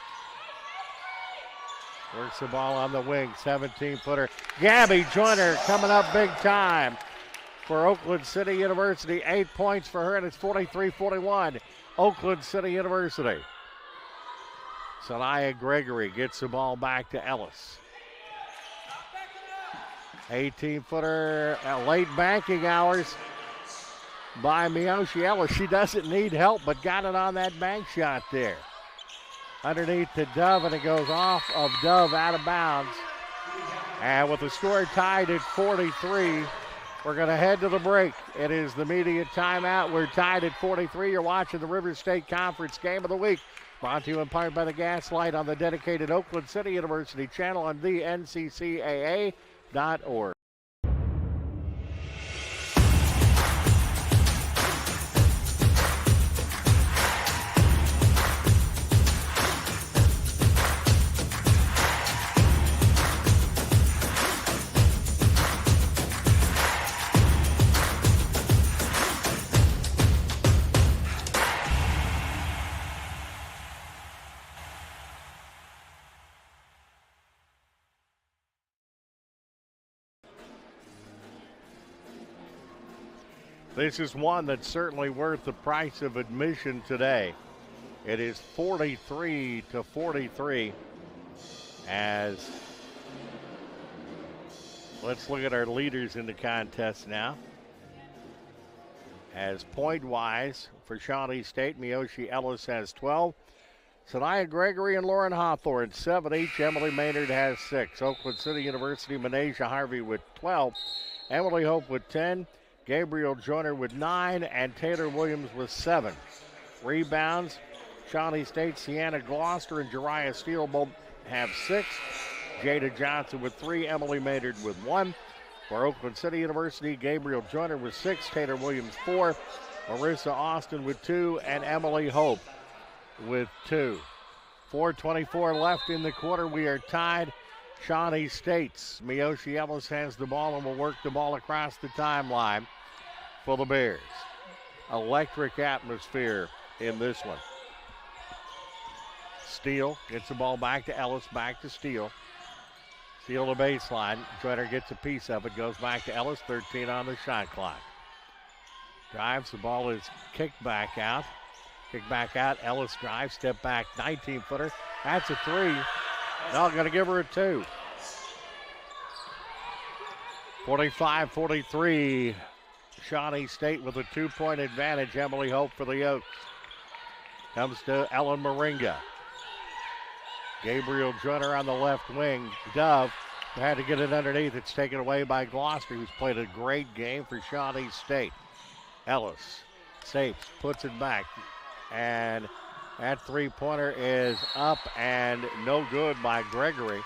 Works the ball on the wing. 17-footer. Gabby Joyner coming up big time for Oakland City University. 8 points for her, and it's 43-41. Oakland City University. Sanaya Gregory gets the ball back to Ellis. 18-footer, late banking hours by Miyoshi Ellis. She doesn't need help, but got it on that bank shot there. Underneath to Dove, and it goes off of Dove out of bounds. And with the score tied at 43, we're going to head to the break. It is the media timeout. We're tied at 43. You're watching the River State Conference Game of the Week. Brought to you in part by the Gaslight on the dedicated Oakland City University channel on the NCCAA.org. This is one that's certainly worth the price of admission today. It is 43-43 as let's look at our leaders in the contest now. As point-wise for Shawnee State, Miyoshi Ellis has 12. Sanaya Gregory and Lauren Hawthorne, 7 each. Emily Maynard has 6. Oakland City University, Manasia Harvey with 12. Emily Hope with 10. Gabriel Joyner with 9. And Taylor Williams with 7. Rebounds, Shawnee State, Sienna Gloucester and Jariah Steele both have 6. Jada Johnson with 3. Emily Maynard with 1. For Oakland City University, Gabriel Joyner with 6. Taylor Williams 4. Marissa Austin with 2. And Emily Hope with 2. 4:24 left in the quarter. We are tied. Shawnee State's Miyoshi Ellis has the ball and will work the ball across the timeline for the Bears. Electric atmosphere in this one. Steele gets the ball back to Ellis, back to Steele. Steele the baseline. Joyner gets a piece of it, goes back to Ellis, 13 on the shot clock. Drives, the ball is kicked back out. Kick back out, Ellis drives, step back, 19-footer. That's a 3. No, going to give her a 2. 45-43. Shawnee State with a 2-point advantage. Emily Hope for the Oaks. Comes to Ellen Moringa. Gabriel Joyner on the left wing. Dove had to get it underneath. It's taken away by Gloucester, who's played a great game for Shawnee State. Ellis saves, puts it back. And that three-pointer is up and no good by Gregory.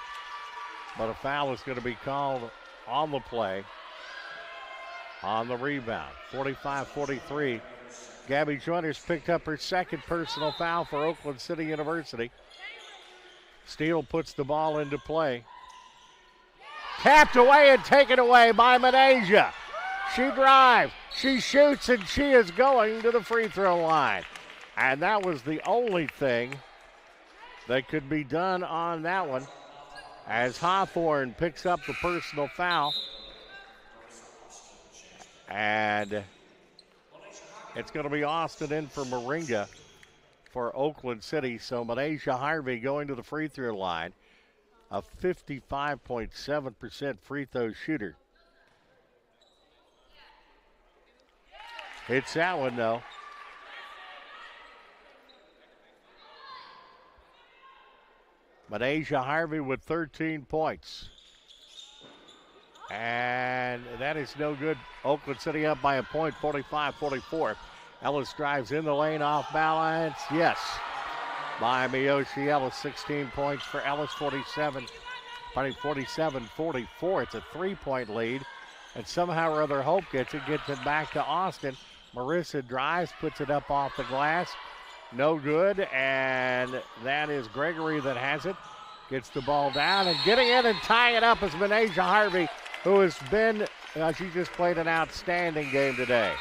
But a foul is going to be called on the play, on the rebound. 45-43. Gabby Joyner's picked up her second personal foul for Oakland City University. Steele puts the ball into play. Tapped away and taken away by Manasia. She drives, she shoots, and she is going to the free throw line. And that was the only thing that could be done on that one, as Hawthorne picks up the personal foul. And it's going to be Austin in for Moringa for Oakland City. So Manasia Harvey going to the free throw line, a 55.7% free throw shooter. Hits that one, though. Manasia Harvey with 13 points. And that is no good. Oakland City up by a point, 45-44. Ellis drives in the lane, off balance. Yes, by Miyoshi Ellis. 16 points for Ellis, 47-44. It's a 3-point lead. And somehow or other Hope gets it back to Austin. Marissa drives, puts it up off the glass. No good, and that is Gregory that has it. Gets the ball down, and getting in and tying it up is Manasia Harvey, who has been, she just played an outstanding game today.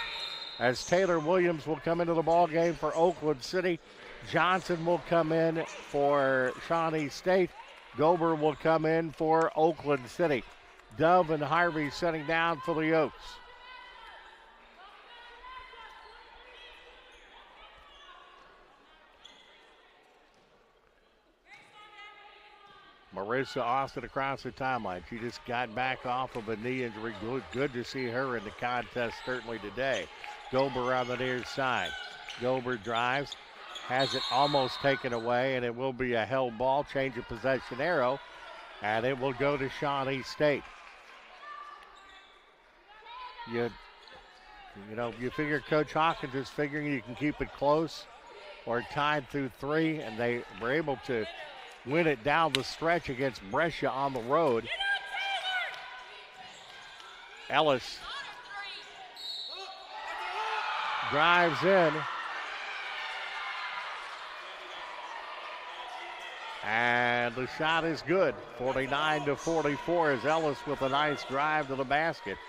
As Taylor Williams will come into the ball game for Oakland City. Johnson will come in for Shawnee State. Gober will come in for Oakland City. Dove and Harvey setting down for the Oaks. Marissa Austin across the timeline. She just got back off of a knee injury. Good to see her in the contest certainly today. Gober on the near side. Gober drives, has it almost taken away, and it will be a held ball. Change of possession arrow, and it will go to Shawnee State. You figure Coach Hawkins is figuring you can keep it close or tied through 3, and they were able to win it down the stretch against Brescia on the road. Ellis drives in. And the shot is good. 49-44 is Ellis with a nice drive to the basket.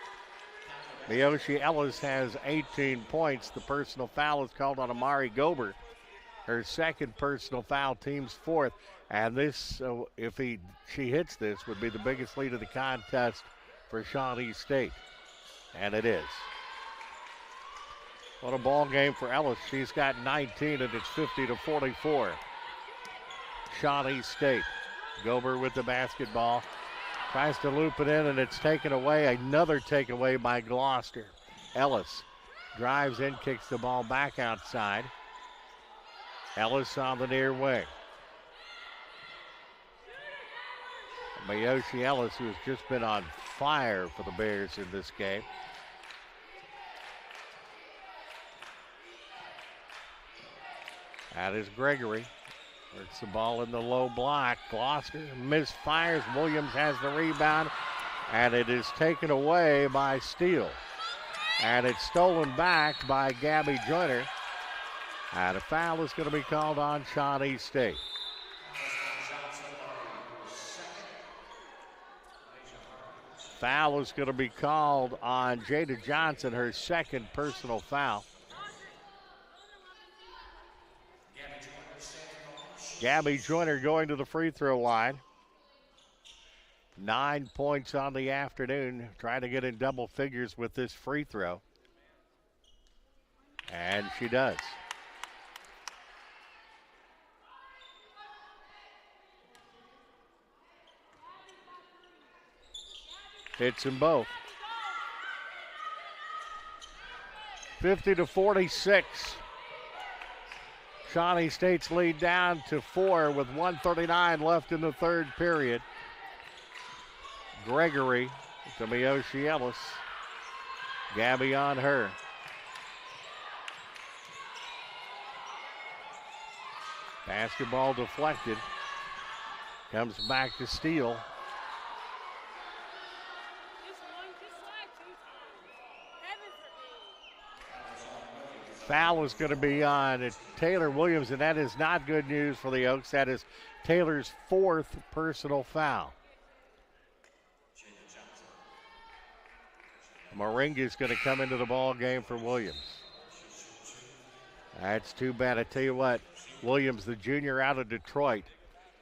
Miyoshi Ellis has 18 points. The personal foul is called on Amari Gober. Her second personal foul, team's fourth. And this, if she hits this, would be the biggest lead of the contest for Shawnee State. And it is. What a ball game for Ellis. She's got 19, and it's 50-44. Shawnee State. Gober with the basketball. Tries to loop it in, and it's taken away. Another takeaway by Gloucester. Ellis drives in, kicks the ball back outside. Ellis on the near wing. Miyoshi Ellis, who has just been on fire for the Bears in this game. That is Gregory. Works the ball in the low block. Gloucester misfires. Williams has the rebound, and it is taken away by Steele. And it's stolen back by Gabby Joyner. And a foul is going to be called on Shawnee State. Foul is going to be called on Jada Johnson, her second personal foul. Gabby Joyner going to the free throw line. 9 points on the afternoon. Trying to get in double figures with this free throw. And she does. Hits them both. 50-46. Shawnee State's lead down to 4 with 1:39 left in the third period. Gregory to Miyoshi Ellis. Gabby on her. Basketball deflected. Comes back to Steele. Foul is going to be on Taylor Williams, and that is not good news for the Oaks. That is Taylor's fourth personal foul. Moringa is going to come into the ball game for Williams. That's too bad. I tell you what, Williams, the junior out of Detroit,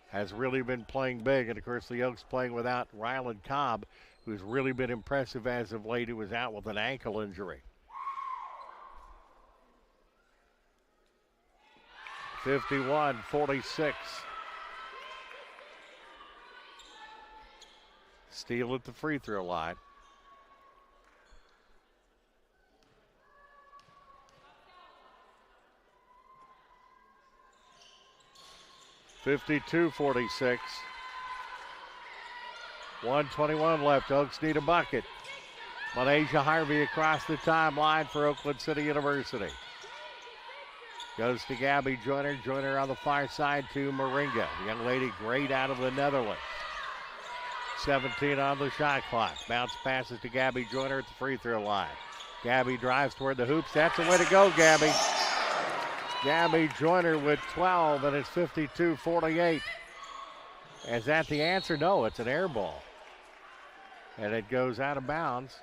has really been playing big. And, of course, the Oaks playing without Ryland Cobb, who's really been impressive as of late, who was out with an ankle injury. 51-46. Steele at the free throw line. (52-46). 1:21 left. Oaks need a bucket. Malaysia Harvey across the timeline for Oakland City University. Goes to Gabby Joyner. Joyner on the far side to Moringa. The young lady great out of the Netherlands. 17 on the shot clock. Bounce passes to Gabby Joyner at the free throw line. Gabby drives toward the hoops. That's the way to go, Gabby. Gabby Joyner with 12, and it's 52-48. Is that the answer? No, it's an air ball. And it goes out of bounds.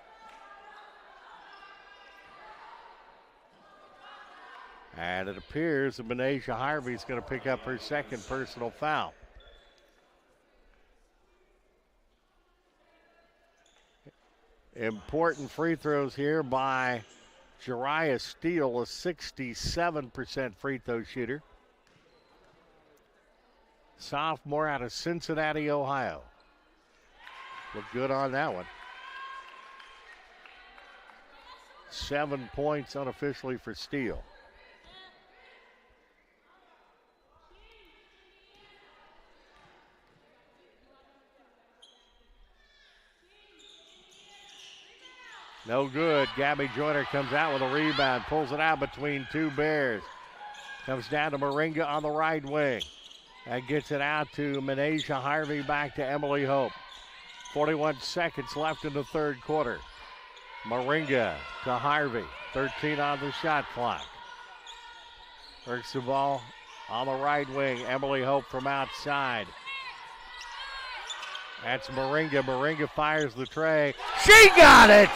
And it appears that Malaysia Harvey is going to pick up her second personal foul. Important free throws here by Jariah Steele, a 67% free throw shooter. Sophomore out of Cincinnati, Ohio. Looked good on that one. 7 points unofficially for Steele. No good. Gabby Joyner comes out with a rebound, pulls it out between two Bears. Comes down to Moringa on the right wing. And gets it out to Malaysia Harvey, back to Emily Hope. 41 seconds left in the third quarter. Moringa to Harvey. 13 on the shot clock. Works the ball on the right wing. Emily Hope from outside. That's Moringa. Moringa fires the tray. She got it!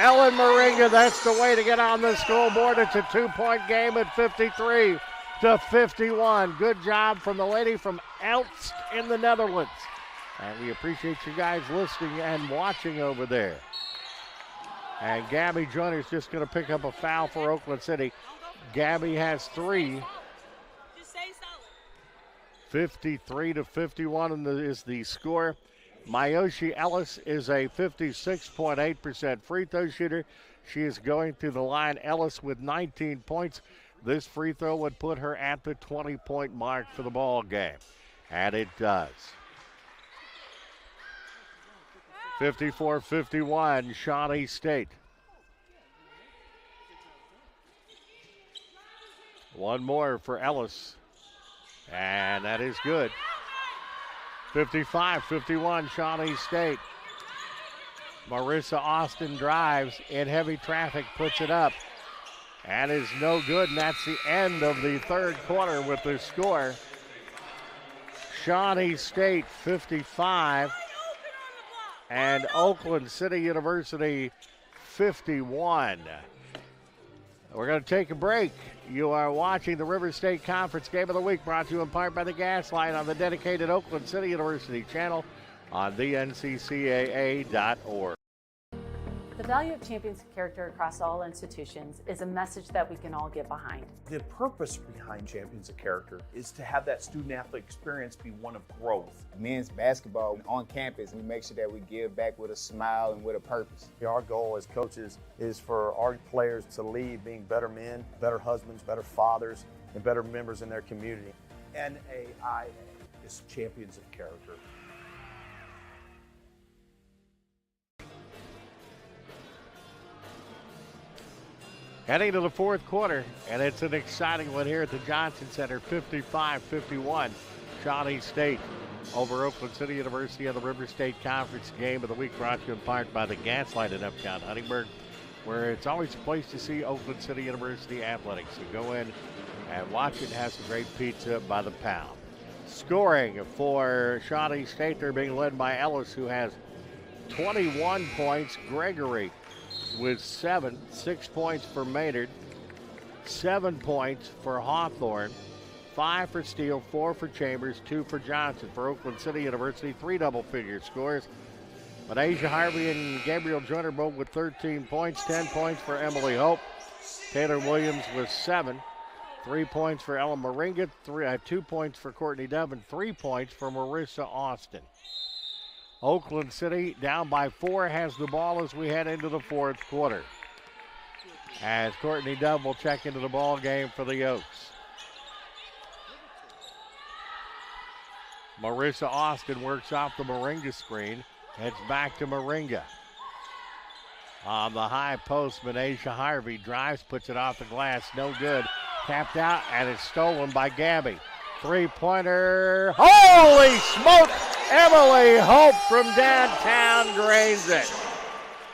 Ellen Moringa, that's the way to get on the scoreboard. It's a 2-point game at 53-51. Good job from the lady from Elst in the Netherlands. And we appreciate you guys listening and watching over there. And Gabby Joyner is just going to pick up a foul for Oakland City. Gabby has 3. 53-51 is the score. Mayoshi Ellis is a 56.8% free throw shooter. She is going to the line. Ellis with 19 points. This free throw would put her at the 20-point mark for the ball game. And it does. 54-51, Shawnee State. One more for Ellis. And that is good. 55-51, Shawnee State. Marissa Austin drives in heavy traffic, puts it up, and is no good. And that's the end of the third quarter with the score. Shawnee State 55 and Oakland City University 51. We're going to take a break. You are watching the River State Conference Game of the Week, brought to you in part by the Gaslight on the dedicated Oakland City University channel on theNCCAA.org. The value of champions of character across all institutions is a message that we can all get behind. The purpose behind Champions of Character is to have that student-athlete experience be one of growth. Men's basketball on campus, we make sure that we give back with a smile and with a purpose. Our goal as coaches is for our players to leave being better men, better husbands, better fathers, and better members in their community. NAIA is Champions of Character. Heading to the fourth quarter, and it's an exciting one here at the Johnson Center, 55-51. Shawnee State over Oakland City University of the River State Conference Game of the Week, brought to you in part by the Gaslight in Uptown Huntingburg, where it's always a place to see Oakland City University athletics. You go in and watch it. It has some great pizza by the pound. Scoring for Shawnee State, they're being led by Ellis, who has 21 points. Gregory with 7, 6 points for Maynard, 7 points for Hawthorne, 5 for Steele, 4 for Chambers, 2 for Johnson. For Oakland City University, 3 double-figure scores. But Asia Harvey and Gabriel Joyner both with 13 points, 10 points for Emily Hope. Taylor Williams with 7, 3 points for Ella Moringa, 2 points for Courtney Dove, and 3 points for Marissa Austin. Oakland City down by 4, has the ball as we head into the fourth quarter. As Courtney Dove will check into the ball game for the Oaks. Marissa Austin works off the Moringa screen, heads back to Moringa. On the high post, Manasia Harvey drives, puts it off the glass, no good. Tapped out, and it's stolen by Gabby. Three-pointer, holy smoke! Emily Hope from downtown drains it.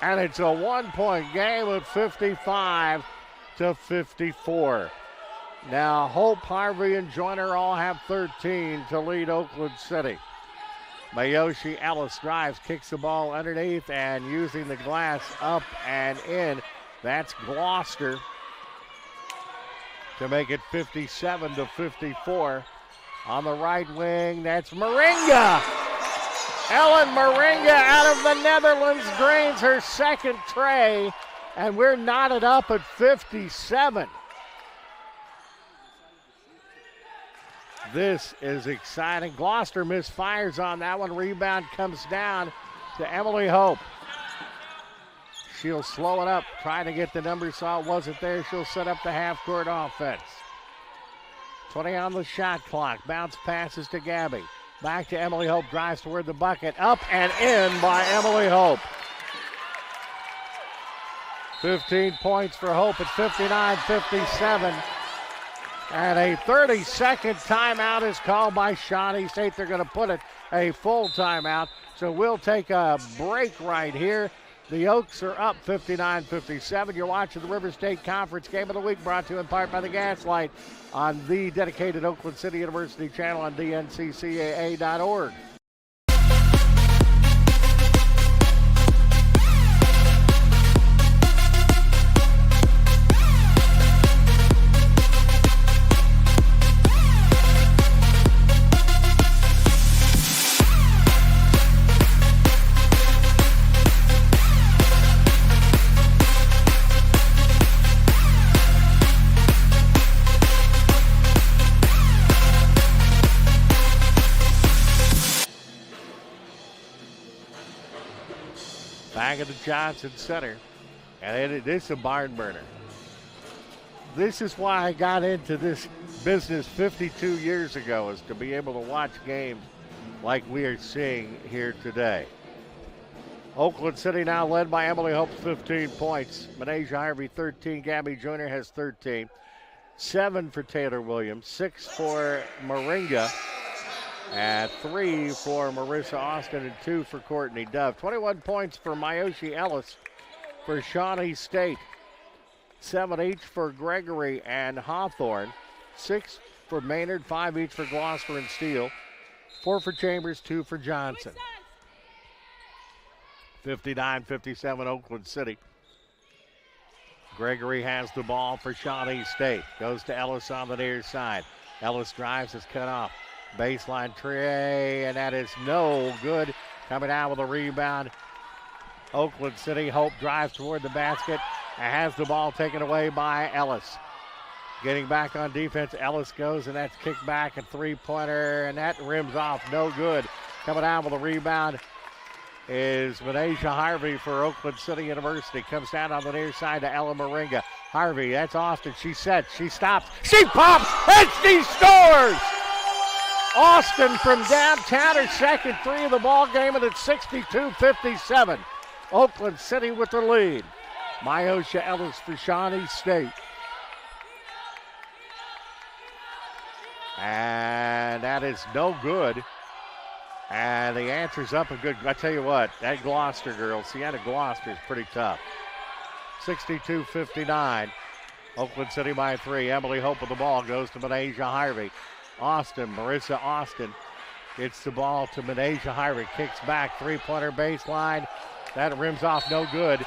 And it's a 1-point game at 55-54. Now Hope, Harvey, and Joyner all have 13 to lead Oakland City. Mayoshi Ellis drives, kicks the ball underneath, and using the glass up and in. That's Gloucester to make it 57-54. On the right wing, that's Moringa. Ellen Moringa out of the Netherlands drains her second tray, and we're knotted up at 57. This is exciting. Gloucester misfires on that one. Rebound comes down to Emily Hope. She'll slow it up, trying to get the number, saw it wasn't there. She'll set up the half-court offense. 20 on the shot clock. Bounce passes to Gabby. Back to Emily Hope. Drives toward the bucket. Up and in by Emily Hope. 15 points for Hope at 59-57. And a 30-second timeout is called by Shawnee State. They're going to put it a full timeout. So we'll take a break right here. The Oaks are up 59-57. You're watching the River State Conference Game of the Week, brought to you in part by the Gaslight on the dedicated Oakland City University channel on DNCCAA.org. back at the Johnson Center. And this is a barn burner. This is why I got into this business 52 years ago, is to be able to watch games like we are seeing here today. Oakland City now led by Emily Hope, 15 points. Manasia Harvey, 13. Gabby Joyner has 13. 7 for Taylor Williams, 6 for Moringa, and 3 for Marissa Austin, and 2 for Courtney Dove. 21 points for Myoshi Ellis for Shawnee State. 7 each for Gregory and Hawthorne. 6 for Maynard, 5 each for Gloucester and Steele. 4 for Chambers, 2 for Johnson. 59-57 Oakland City. Gregory has the ball for Shawnee State. Goes to Ellis on the near side. Ellis drives, is cut off. Baseline tray, and that is no good. Coming out with a rebound. Oakland City. Hope drives toward the basket and has the ball taken away by Ellis. Getting back on defense, Ellis goes, and that's kicked back, a three-pointer, and that rims off. No good. Coming out with a rebound is Manasia Harvey for Oakland City University. Comes down on the near side to Ella Moringa. Harvey, that's Austin. She sets, she stops, she pops, and she scores! Austin from downtown, her second three of the ball game, and it's 62-57. Oakland City with the lead. Myosha Ellis for Shawnee State. And that is no good. And the answer's up a good. I tell you what, that Gloucester girl, Sienna Gloucester, is pretty tough. 62-59. Oakland City by 3. Emily Hope with the ball goes to Manasia Harvey. Austin, Marissa Austin gets the ball to Manasia Harvey. Kicks back, three-pointer baseline. That rims off, no good.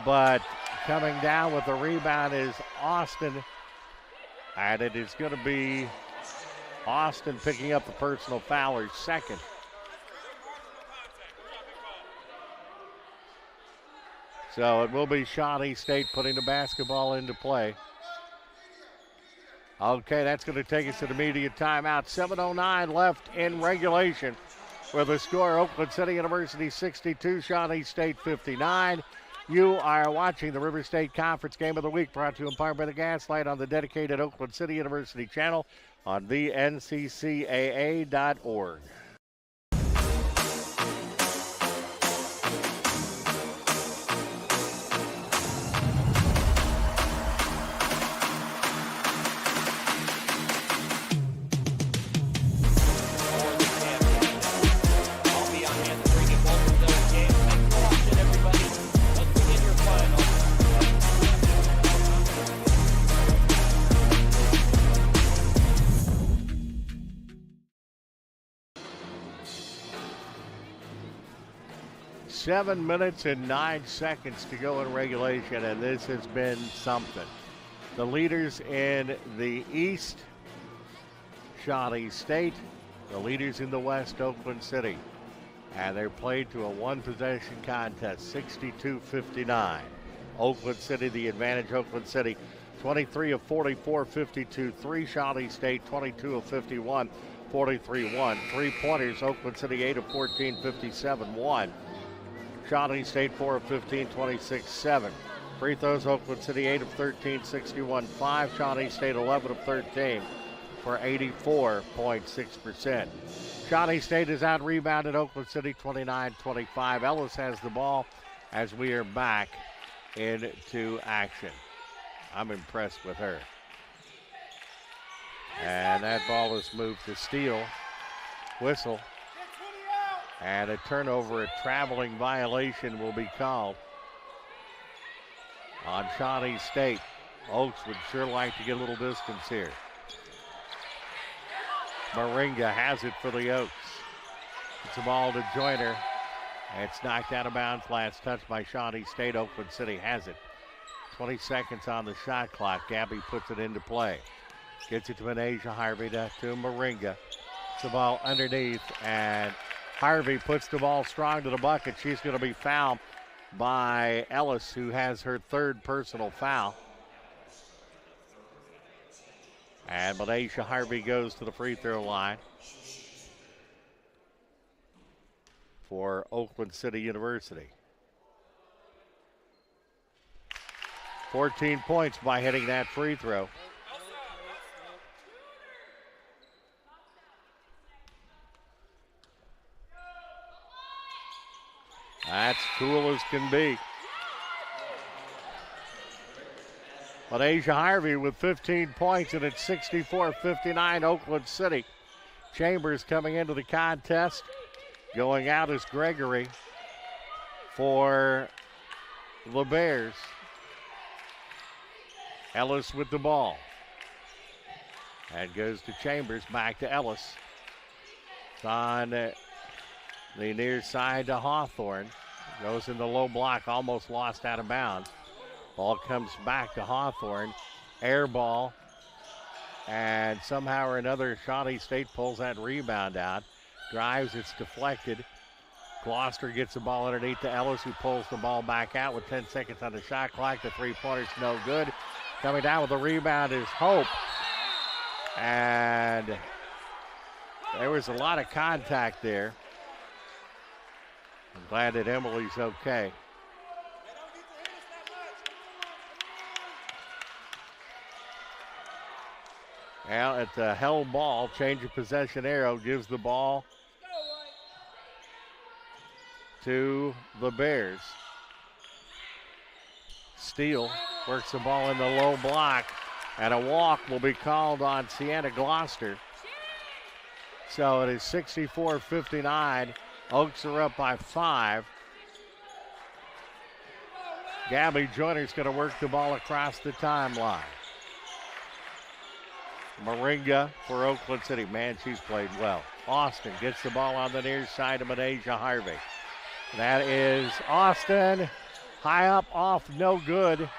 But coming down with the rebound is Austin. And it is going to be Austin picking up the personal foul, her second. So it will be Shawnee State putting the basketball into play. Okay, that's going to take us to the immediate timeout. 7:09 left in regulation. With the score, Oakland City University 62, Shawnee State 59. You are watching the River State Conference Game of the Week, brought to you in part by the Gaslight on the dedicated Oakland City University channel on theNCCAA.org. Seven minutes and 9 seconds to go in regulation, and this has been something. The leaders in the East, Shawnee State. The leaders in the West, Oakland City. And they're played to a one-possession contest, 62-59. Oakland City, the advantage. Oakland City, 23 of 44, 52-3. Shawnee State, 22 of 51, 43-1. Three-pointers, Oakland City, 8 of 14, 57-1. Shawnee State 4 of 15, 26-7. Free throws, Oakland City 8 of 13, 61-5. Shawnee State 11 of 13 for 84.6%. Shawnee State is out rebounded Oakland City 29-25. Ellis has the ball as we are back into action. I'm impressed with her. And that ball is moved to Steele. Whistle. And a turnover, a traveling violation will be called on Shawnee State. Oaks would sure like to get a little distance here. Moringa has it for the Oaks. It's a ball to Joyner. It's knocked out of bounds. Last touch by Shawnee State. Oakland City has it. 20 seconds on the shot clock. Gabby puts it into play. Gets it to Manasia Harvey to Moringa. It's the ball underneath, and Harvey puts the ball strong to the bucket. She's going to be fouled by Ellis, who has her third personal foul. And Manasia Harvey goes to the free throw line for Oakland City University. 14 points by hitting that free throw. That's cool as can be. But Asia Harvey with 15 points, and it's 64-59 Oakland City. Chambers coming into the contest. Going out is Gregory for the Bears. Ellis with the ball. And goes to Chambers, back to Ellis. It's on the near side to Hawthorne. Goes in the low block, almost lost out of bounds. Ball comes back to Hawthorne. Air ball. And somehow or another, Shawnee State pulls that rebound out. Drives, it's deflected. Gloucester gets the ball underneath to Ellis, who pulls the ball back out with 10 seconds on the shot clock. The three-pointer's no good. Coming down with the rebound is Hope. And there was a lot of contact there. I'm glad that Emily's okay. Now at the held ball, change of possession arrow, gives the ball to the Bears. Steele works the ball in the low block, and a walk will be called on Sienna Gloucester. So it is 64-59. Oaks are up by 5. Gabby Joyner's going to work the ball across the timeline. Moringa for Oakland City. Man, she's played well. Austin gets the ball on the near side of Asia Harvey. That is Austin. High up, off, no good.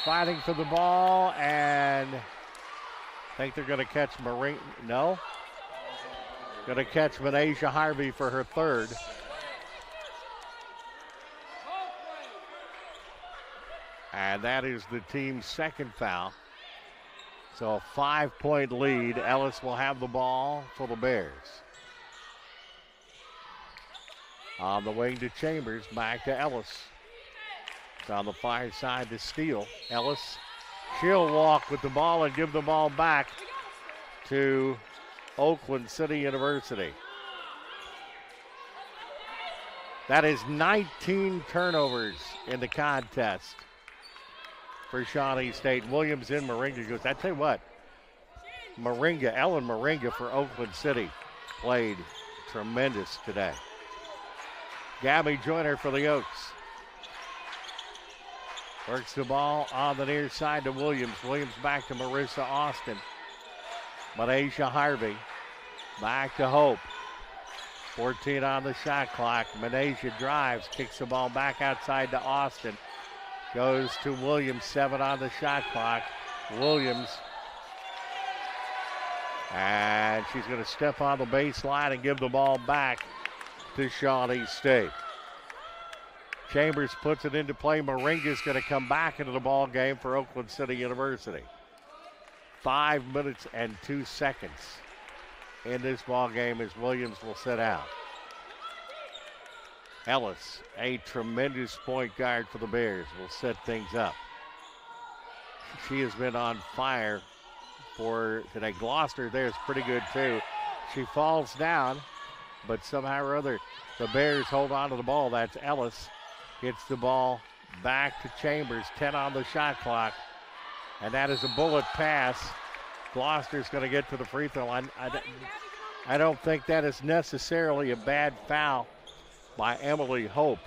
Fighting for the ball, and I think they're going to catch Moringa. No. Going to catch Asia Harvey for her third. And that is the team's second foul. So a 5-point lead. Ellis will have the ball for the Bears. On the wing to Chambers, back to Ellis. It's on the far side to Steele. Ellis, she'll walk with the ball and give the ball back to Oakland City University. That is 19 turnovers in the contest for Shawnee State. Williams in, Moringa goes. I tell you what, Ellen Moringa for Oakland City played tremendous today. Gabby Joyner for the Oaks. Works the ball on the near side to Williams. Williams back to Marissa Austin. Asia Harvey back to Hope. 14 on the shot clock. Menasia drives, kicks the ball back outside to Austin. Goes to Williams, 7 on the shot clock. Williams. And she's going to step on the baseline and give the ball back to Shawnee State. Chambers puts it into play. Moringa's going to come back into the ball game for Oakland City University. 5 minutes and 2 seconds in this ball game as Williams will sit out. Ellis, a tremendous point guard for the Bears, will set things up. She has been on fire for today. Gloucester there is pretty good too. She falls down, but somehow or other the Bears hold on to the ball. That's Ellis. Gets the ball back to Chambers, 10 on the shot clock. And that is a bullet pass. Gloucester's going to get to the free throw line. I don't think that is necessarily a bad foul by Emily Hope,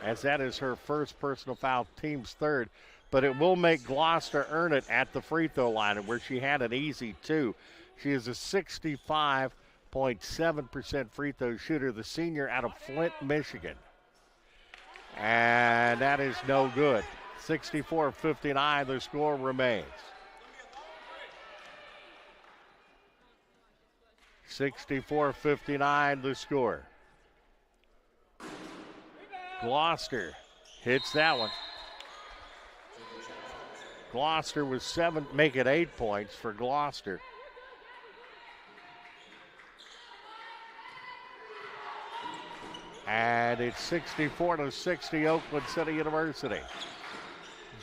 as that is her first personal foul, team's third. But it will make Gloucester earn it at the free throw line, where she had an easy 2. She is a 65.7% free throw shooter, the senior out of Flint, Michigan. And that is no good. 64-59, the score remains. 64-59, the score. Gloucester hits that one. Gloucester was 7, make it 8 points for Gloucester. And it's 64-60 Oakland City University.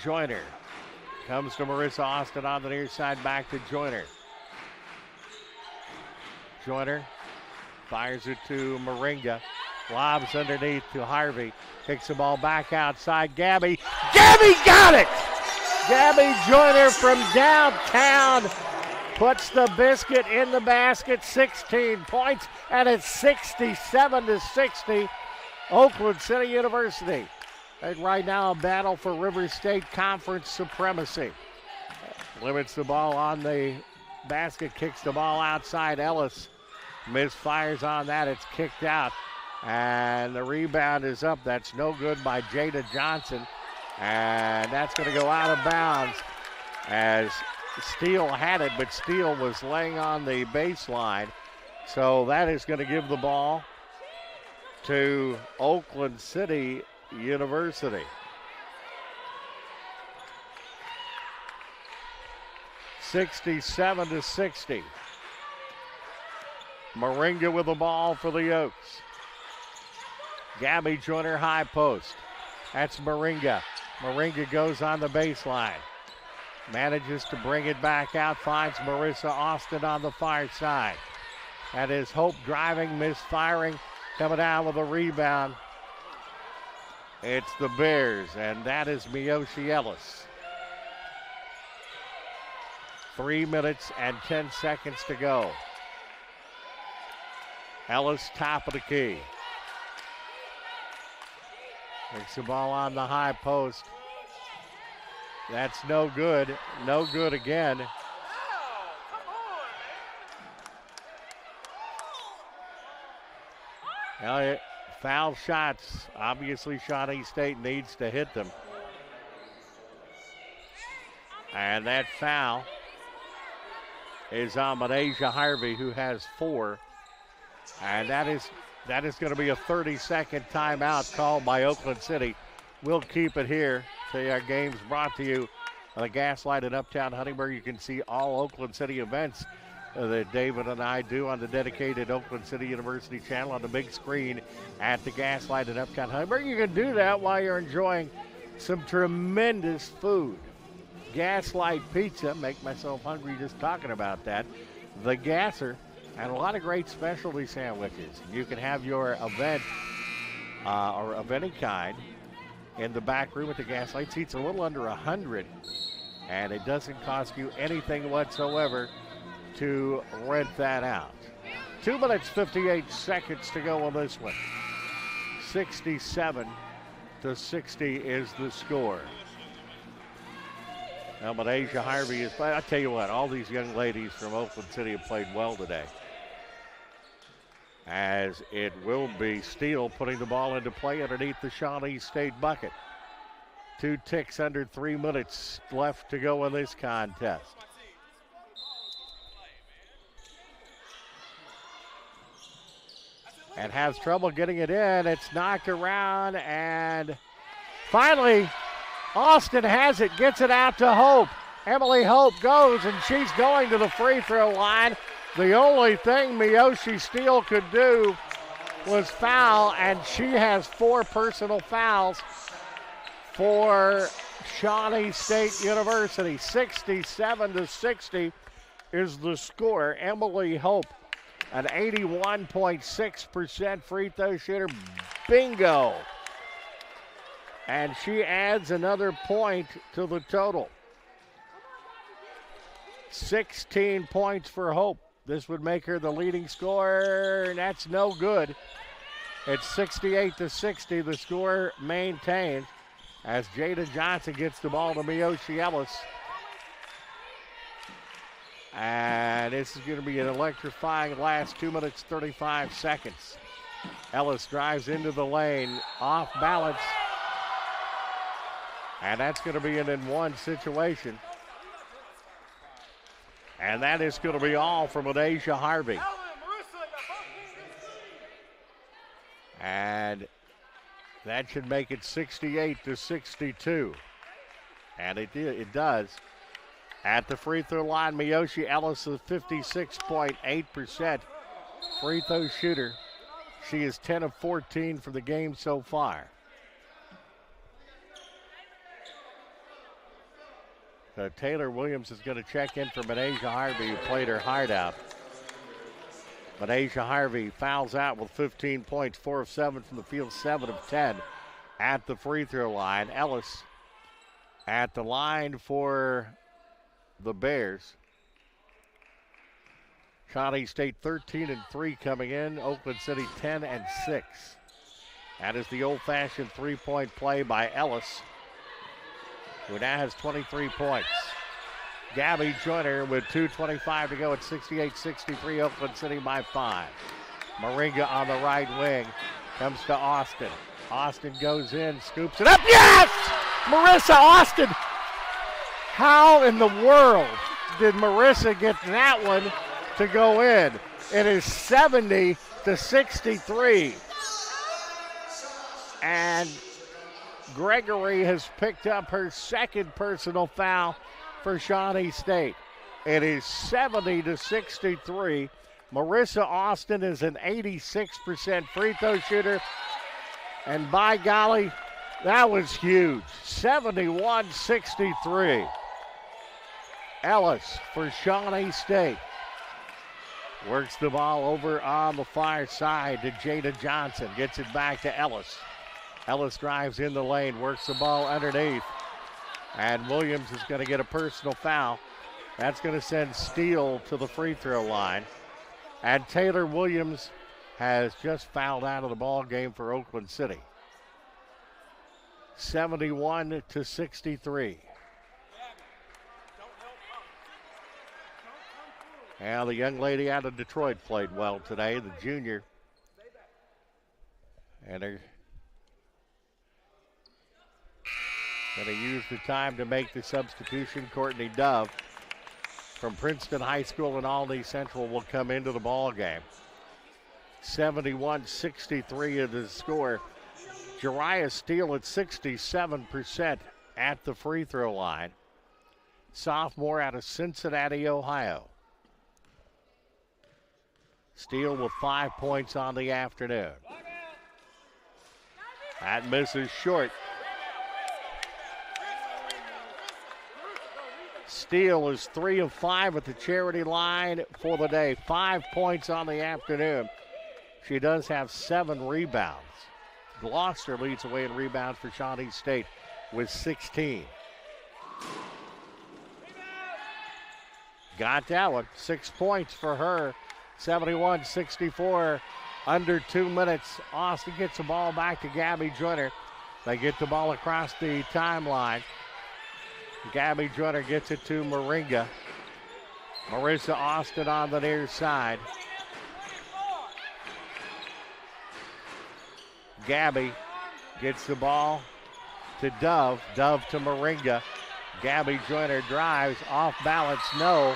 Joyner. Comes to Marissa Austin on the near side, back to Joyner. Joyner fires it to Moringa. Lobs underneath to Harvey. Kicks the ball back outside. Gabby. Gabby got it! Gabby Joyner from downtown puts the biscuit in the basket. 16 points, and it's 67-60. Oakland City University. And right now a battle for River State Conference supremacy. Limits the ball on the basket, kicks the ball outside. Ellis misfires on that. It's kicked out. And the rebound is up. That's no good by Jada Johnson. And that's going to go out of bounds as Steele had it, but Steele was laying on the baseline. So that is going to give the ball to Oakland City University. 67-60. Moringa with the ball for the Oaks. Gabby Joyner high post. That's Moringa. Moringa goes on the baseline. Manages to bring it back out. Finds Marissa Austin on the far side. That is Hope driving, misfiring. Coming down with a rebound. It's the Bears, and that is Miyoshi Ellis. 3 minutes and 10 seconds to go. Ellis, top of the key. Takes the ball on the high post. That's no good. No good again. Elliott, foul shots. Obviously, Shawnee State needs to hit them. And that foul is on Manasia Harvey, who has 4. And that is going to be a 30-second timeout called by Oakland City. We'll keep it here. Our game's brought to you on the Gaslight in Uptown Huntingburg. You can see all Oakland City events that David and I do on the dedicated Oakland City University channel on the big screen at the Gaslight in Uptown Huntingburg. You can do that while you're enjoying some tremendous food. Gaslight Pizza, make myself hungry just talking about that. The Gasser, and a lot of great specialty sandwiches. You can have your event or of any kind in the back room at the Gaslight. Seats a little under 100, and it doesn't cost you anything whatsoever to rent that out. 2 minutes, 58 seconds to go on this one. 67-60 is the score. Now, Manasia Harvey is, I tell you what, all these young ladies from Oakland City have played well today. As it will be Steele putting the ball into play underneath the Shawnee State bucket. 2 ticks under 3 minutes left to go in this contest. And has trouble getting it in. It's knocked around, and finally Austin has it, gets it out to Hope. Emily Hope goes, and she's going to the free throw line. The only thing Miyoshi Steele could do was foul, and she has 4 personal fouls for Shawnee State University. 67-60 is the score. Emily Hope, an 81.6% free throw shooter. Bingo. And she adds another point to the total. 16 points for Hope. This would make her the leading scorer, and that's no good. It's 68-60. The score maintained as Jada Johnson gets the ball to Miyoshi Ellis. And this is going to be an electrifying last 2 minutes, 35 seconds. Ellis drives into the lane, off balance. And that's going to be an and-one situation. And that is going to be all from Manasia Harvey. And that should make it 68-62. And it does. At the free throw line, Miyoshi Ellis is 56.8% free throw shooter. She is 10 of 14 for the game so far. Taylor Williams is going to check in for Manasia Harvey, who played her heart out. Manasia Harvey fouls out with 15 points, 4 of 7 from the field, 7 of 10 at the free throw line. Ellis at the line for the Bears. Shawnee State 13-3 coming in. Oakland City 10-6. That is the old-fashioned three-point play by Ellis, who now has 23 points. Gabby Joyner with 2:25 to go at 68-63. Oakland City by 5. Moringa on the right wing. Comes to Austin. Austin goes in, scoops it up. Yes! Marissa Austin. How in the world did Marissa get that one to go in? It is 70-63. And Gregory has picked up her second personal foul for Shawnee State. It is 70-63. Marissa Austin is an 86% free throw shooter. And by golly, that was huge. 71-63. Ellis for Shawnee State. Works the ball over on the far side to Jada Johnson. Gets it back to Ellis. Ellis drives in the lane, works the ball underneath. And Williams is going to get a personal foul. That's going to send Steele to the free throw line. And Taylor Williams has just fouled out of the ball game for Oakland City. 71-63. And the young lady out of Detroit played well today, the junior. And they're going to use the time to make the substitution. Courtney Dove from Princeton High School and Albany Central will come into the ball game. 71-63 is the score. Jariah Steele at 67% at the free throw line. Sophomore out of Cincinnati, Ohio. Steele with 5 points on the afternoon. That misses short. Steele is 3 of 5 at the charity line for the day. 5 points on the afternoon. She does have 7 rebounds. Gloucester leads away in rebounds for Shawnee State with 16. Got that one. 6 points for her. 71-64. Under 2 minutes. Austin gets the ball back to Gabby Joyner. They get the ball across the timeline. Gabby Joyner gets it to Moringa. Marissa Austin on the near side. Gabby gets the ball to Dove. Dove to Moringa. Gabby Joyner drives off balance. No,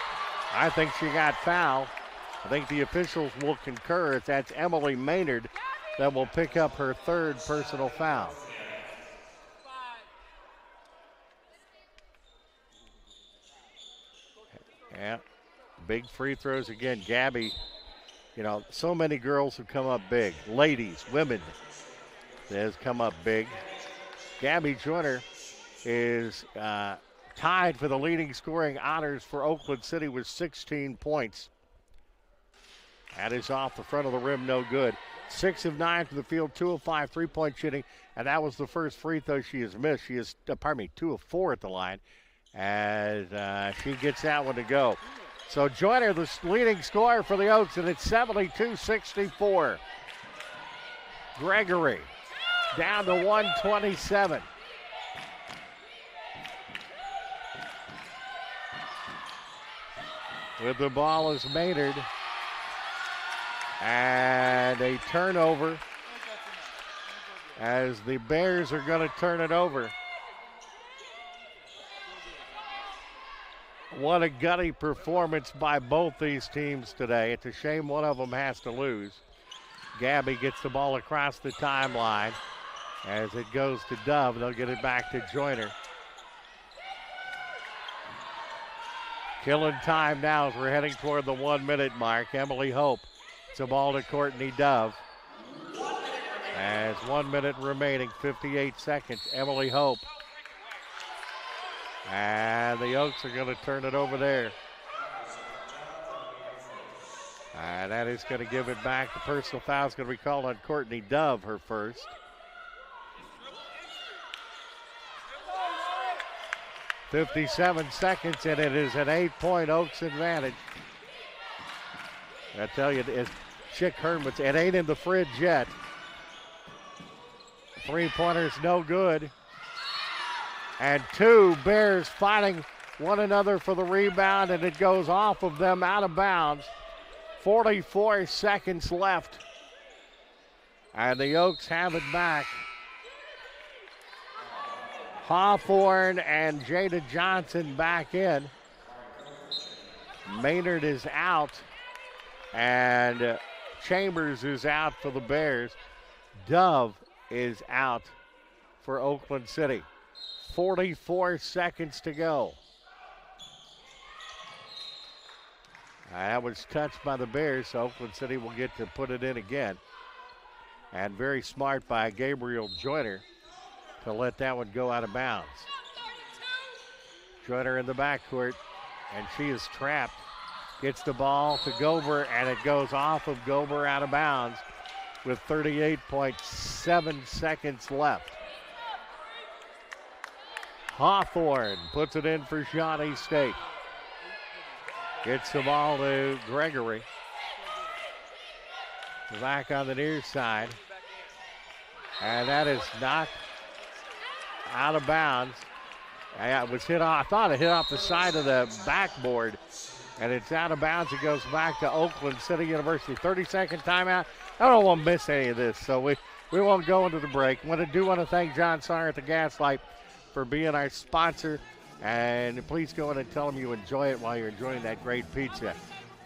I think she got fouled. I think the officials will concur. That's Emily Maynard that will pick up her 3rd personal foul. Yeah, big free throws again. Gabby, so many girls have come up big. Ladies, women, has come up big. Gabby Joyner is tied for the leading scoring honors for Oakland City with 16 points. That is off the front of the rim, no good. 6 of 9 from the field, 2 of 5 3-point shooting, and that was the first free throw she has missed. She is, 2 of 4 at the line, and she gets that one to go. So Joyner, the leading scorer for the Oaks, and it's 72-64. Gregory down to 127. With the ball is Maynard. And a turnover as the Bears are going to turn it over. What a gutty performance by both these teams today. It's a shame one of them has to lose. Gabby gets the ball across the timeline as it goes to Dove. They'll get it back to Joyner. Killing time now as we're heading toward the 1 minute mark. Emily Hope. It's a ball to Courtney Dove. As 1 minute remaining, 58 seconds. Emily Hope And the Oaks are going to turn it over there. And that is going to give it back. The personal foul is going to be called on Courtney Dove, her first. 57 seconds, and it is an 8-point Oaks advantage. I tell you, Chick Herman's, it ain't in the fridge yet. Three-pointer's no good. And two Bears fighting one another for the rebound, and it goes off of them out of bounds. 44 seconds left. And the Oaks have it back. Hawthorne and Jada Johnson back in. Maynard is out. And Chambers is out for the Bears. Dove is out for Oakland City. 44 seconds to go. That was touched by the Bears, so Oakland City will get to put it in again. And very smart by Gabriel Joyner to let that one go out of bounds. Joyner in the backcourt, and she is trapped. Gets the ball to Gober, and it goes off of Gober out of bounds with 38.7 seconds left. Hawthorne puts it in for Shawnee State. Gets the ball to Gregory. Back on the near side. And that is knocked out of bounds. It was hit off. I thought it hit off the side of the backboard. And it's out of bounds. It goes back to Oakland City University. 30-second timeout. I don't want to miss any of this, so we won't go into the break. Want to thank John Sayer at the Gaslight for being our sponsor. And please go in and tell them you enjoy it while you're enjoying that great pizza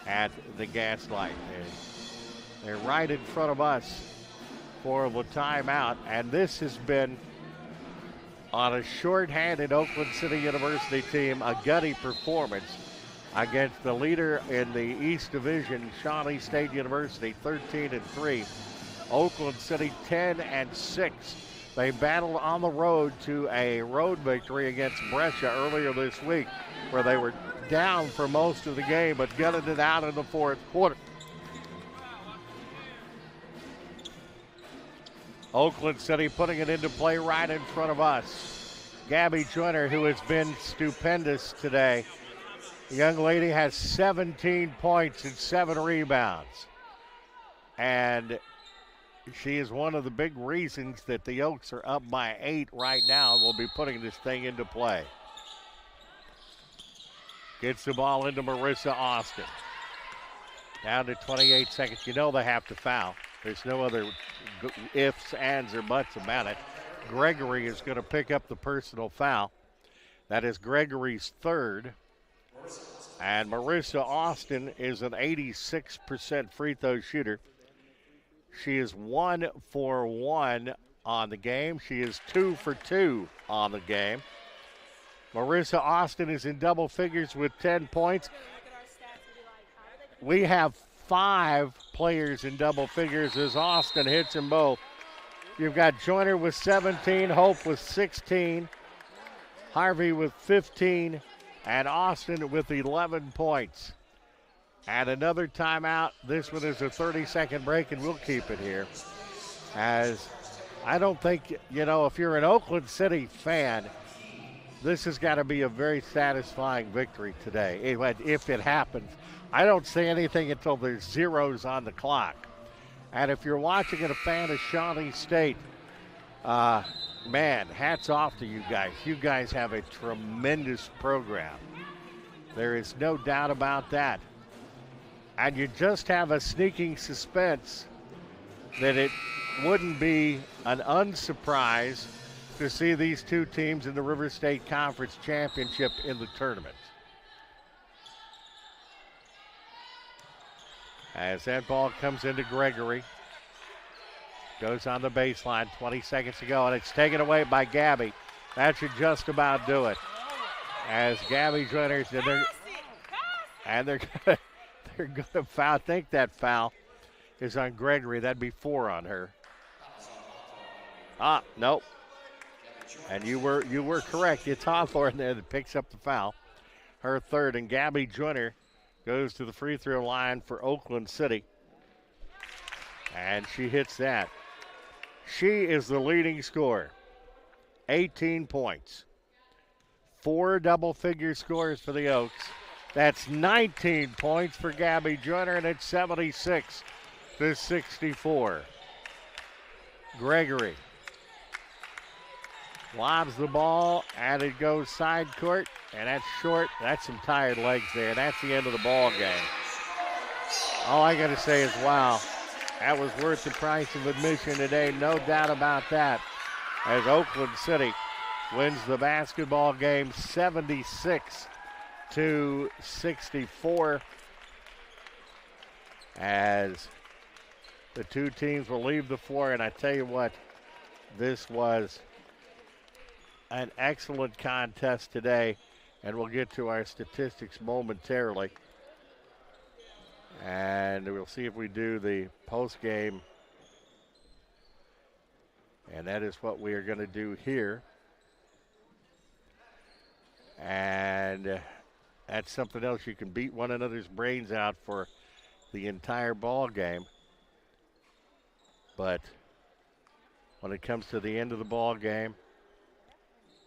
at the Gaslight. They're right in front of us for the timeout. And this has been, on a short-handed Oakland City University team, a gutty performance against the leader in the East Division, Shawnee State University, 13-3. Oakland City 10-6. They battled on the road to a road victory against Brescia earlier this week, where they were down for most of the game, but gutted it out in the fourth quarter. Oakland City putting it into play right in front of us. Gabby Joyner, who has been stupendous today. The young lady has 17 points and 7 rebounds. And she is one of the big reasons that the Oaks are up by 8 right now and will be putting this thing into play. Gets the ball into Marissa Austin. Down to 28 seconds. You know they have to foul. There's no other ifs, ands, or buts about it. Gregory is going to pick up the personal foul. That is Gregory's third. And Marissa Austin is an 86% free throw shooter. She is 1 for 1 on the game. She is 2 for 2 on the game. Marissa Austin is in double figures with 10 points. We have 5 players in double figures as Austin hits them both. You've got Joyner with 17, Hope with 16, Harvey with 15, and Austin with 11 points. And another timeout. This one is a 30-second break, and we'll keep it here. As I don't think, if you're an Oakland City fan, this has got to be a very satisfying victory today, if it happens. I don't say anything until there's zeros on the clock. And if you're watching and a fan of Shawnee State, man, hats off to you guys. You guys have a tremendous program. There is no doubt about that. And you just have a sneaking suspense that it wouldn't be an unsurprise to see these two teams in the River State Conference Championship in the tournament. As that ball comes into Gregory. Goes on the baseline, 20 seconds to go, and it's taken away by Gabby. That should just about do it. As Gabby Joyner, and they're going to foul. I think that foul is on Gregory. That'd be 4 on her. Nope. And you were correct. It's Hawthorne there that picks up the foul. Her third, and Gabby Joyner goes to the free throw line for Oakland City. And she hits that. She is the leading scorer. 18 points. 4 double-figure scores for the Oaks. That's 19 points for Gabby Joyner, and it's 76-64. Gregory lobs the ball, and it goes side court, and that's short. That's some tired legs there. That's the end of the ball game. All I got to say is, wow, that was worth the price of admission today. No doubt about that. As Oakland City wins the basketball game 76-64. As the two teams will leave the floor, and I tell you what, this was an excellent contest today, and we'll get to our statistics momentarily. And we'll see if we do the post game, and that is what we are going to do here. And that's something else. You can beat one another's brains out for the entire ball game, but when it comes to the end of the ball game,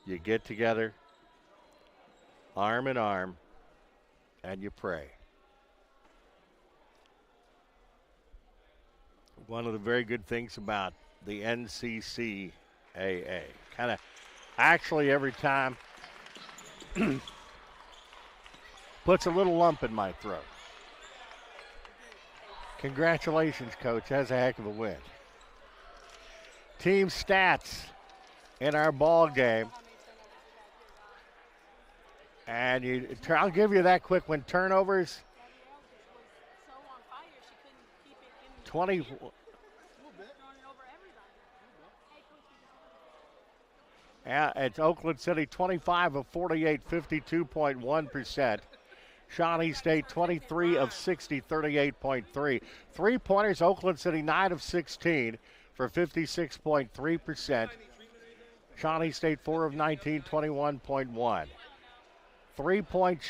you get together, arm in arm, and you pray. One of the very good things about the NCCAA, kind of actually every time puts a little lump in my throat. Congratulations, Coach. That's a heck of a win. Team stats in our ball game. And I'll give you that quick one. Turnovers, 20. Yeah, it's Oakland City 25 of 48, 52.1%. Shawnee State 23 of 60, 38.3. Three-pointers, Oakland City 9 of 16 for 56.3%. Shawnee State 4 of 19, 21.1. Three-point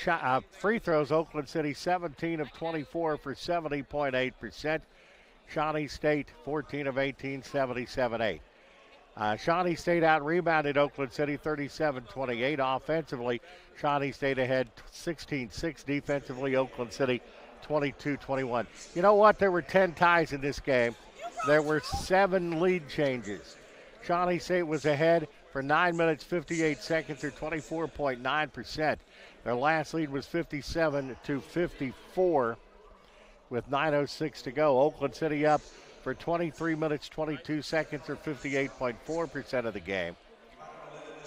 free throws, Oakland City 17 of 24 for 70.8%. Shawnee State 14 of 18, 77.8. Shawnee State out-rebounded Oakland City 37-28. Offensively, Shawnee State ahead 16-6. Defensively, Oakland City 22-21. You know what? There were 10 ties in this game. There were 7 lead changes. Shawnee State was ahead for 9 minutes, 58 seconds, or 24.9%. Their last lead was 57-54 with 9:06 to go. Oakland City up for 23 minutes, 22 seconds, or 58.4% of the game.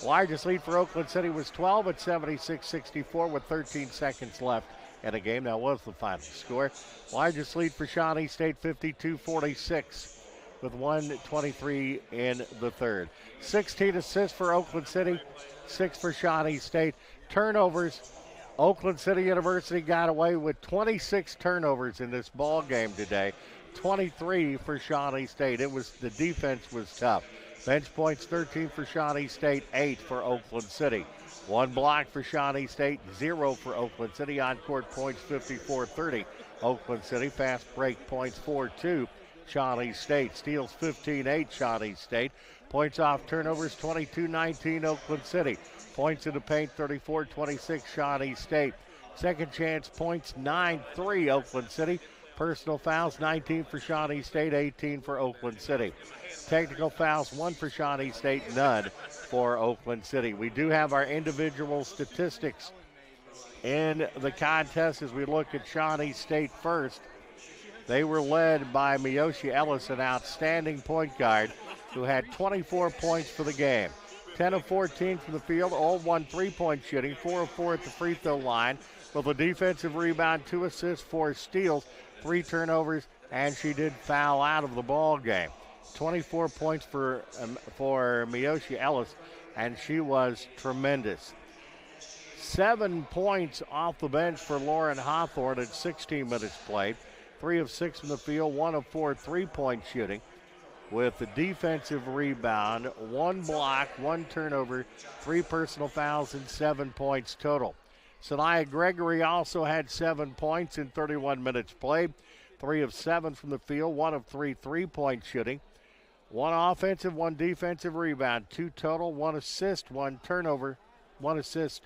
Largest lead for Oakland City was 12 at 76-64 with 13 seconds left in the game. That was the final score. Largest lead for Shawnee State, 52-46 with 1:23 in the third. 16 assists for Oakland City, 6 for Shawnee State. Turnovers, Oakland City University got away with 26 turnovers in this ball game today. 23 for Shawnee State. The defense was tough. Bench points 13 for Shawnee State, 8 for Oakland City. 1 block for Shawnee State, 0 for Oakland City. On-court points 54-30. Oakland City. Fast break points 4-2. Shawnee State. Steals 15-8 Shawnee State. Points off turnovers 22-19 Oakland City. Points in the paint 34-26 Shawnee State. Second chance points 9-3 Oakland City. Personal fouls 19 for Shawnee State, 18 for Oakland City. Technical fouls 1 for Shawnee State, none for Oakland City. We do have our individual statistics in the contest as we look at Shawnee State first. They were led by Miyoshi Ellis, an outstanding point guard who had 24 points for the game. 10 of 14 from the field, all 1 3-point shooting, 4 of 4 at the free throw line with a defensive rebound, 2 assists, 4 steals, 3 turnovers, and she did foul out of the ball game. 24 points for Miyoshi Ellis, and she was tremendous. 7 points off the bench for Lauren Hawthorne at 16 minutes played. 3 of 6 from the field, 1 of 4 3-point shooting. with the defensive rebound, 1 block, 1 turnover, 3 personal fouls, and 7 points total. Sanaya Gregory also had 7 points in 31 minutes played, 3 of 7 from the field, 1 of 3 three-point shooting, 1 offensive, 1 defensive rebound, 2 total, 1 assist, 1 turnover, 1 assist,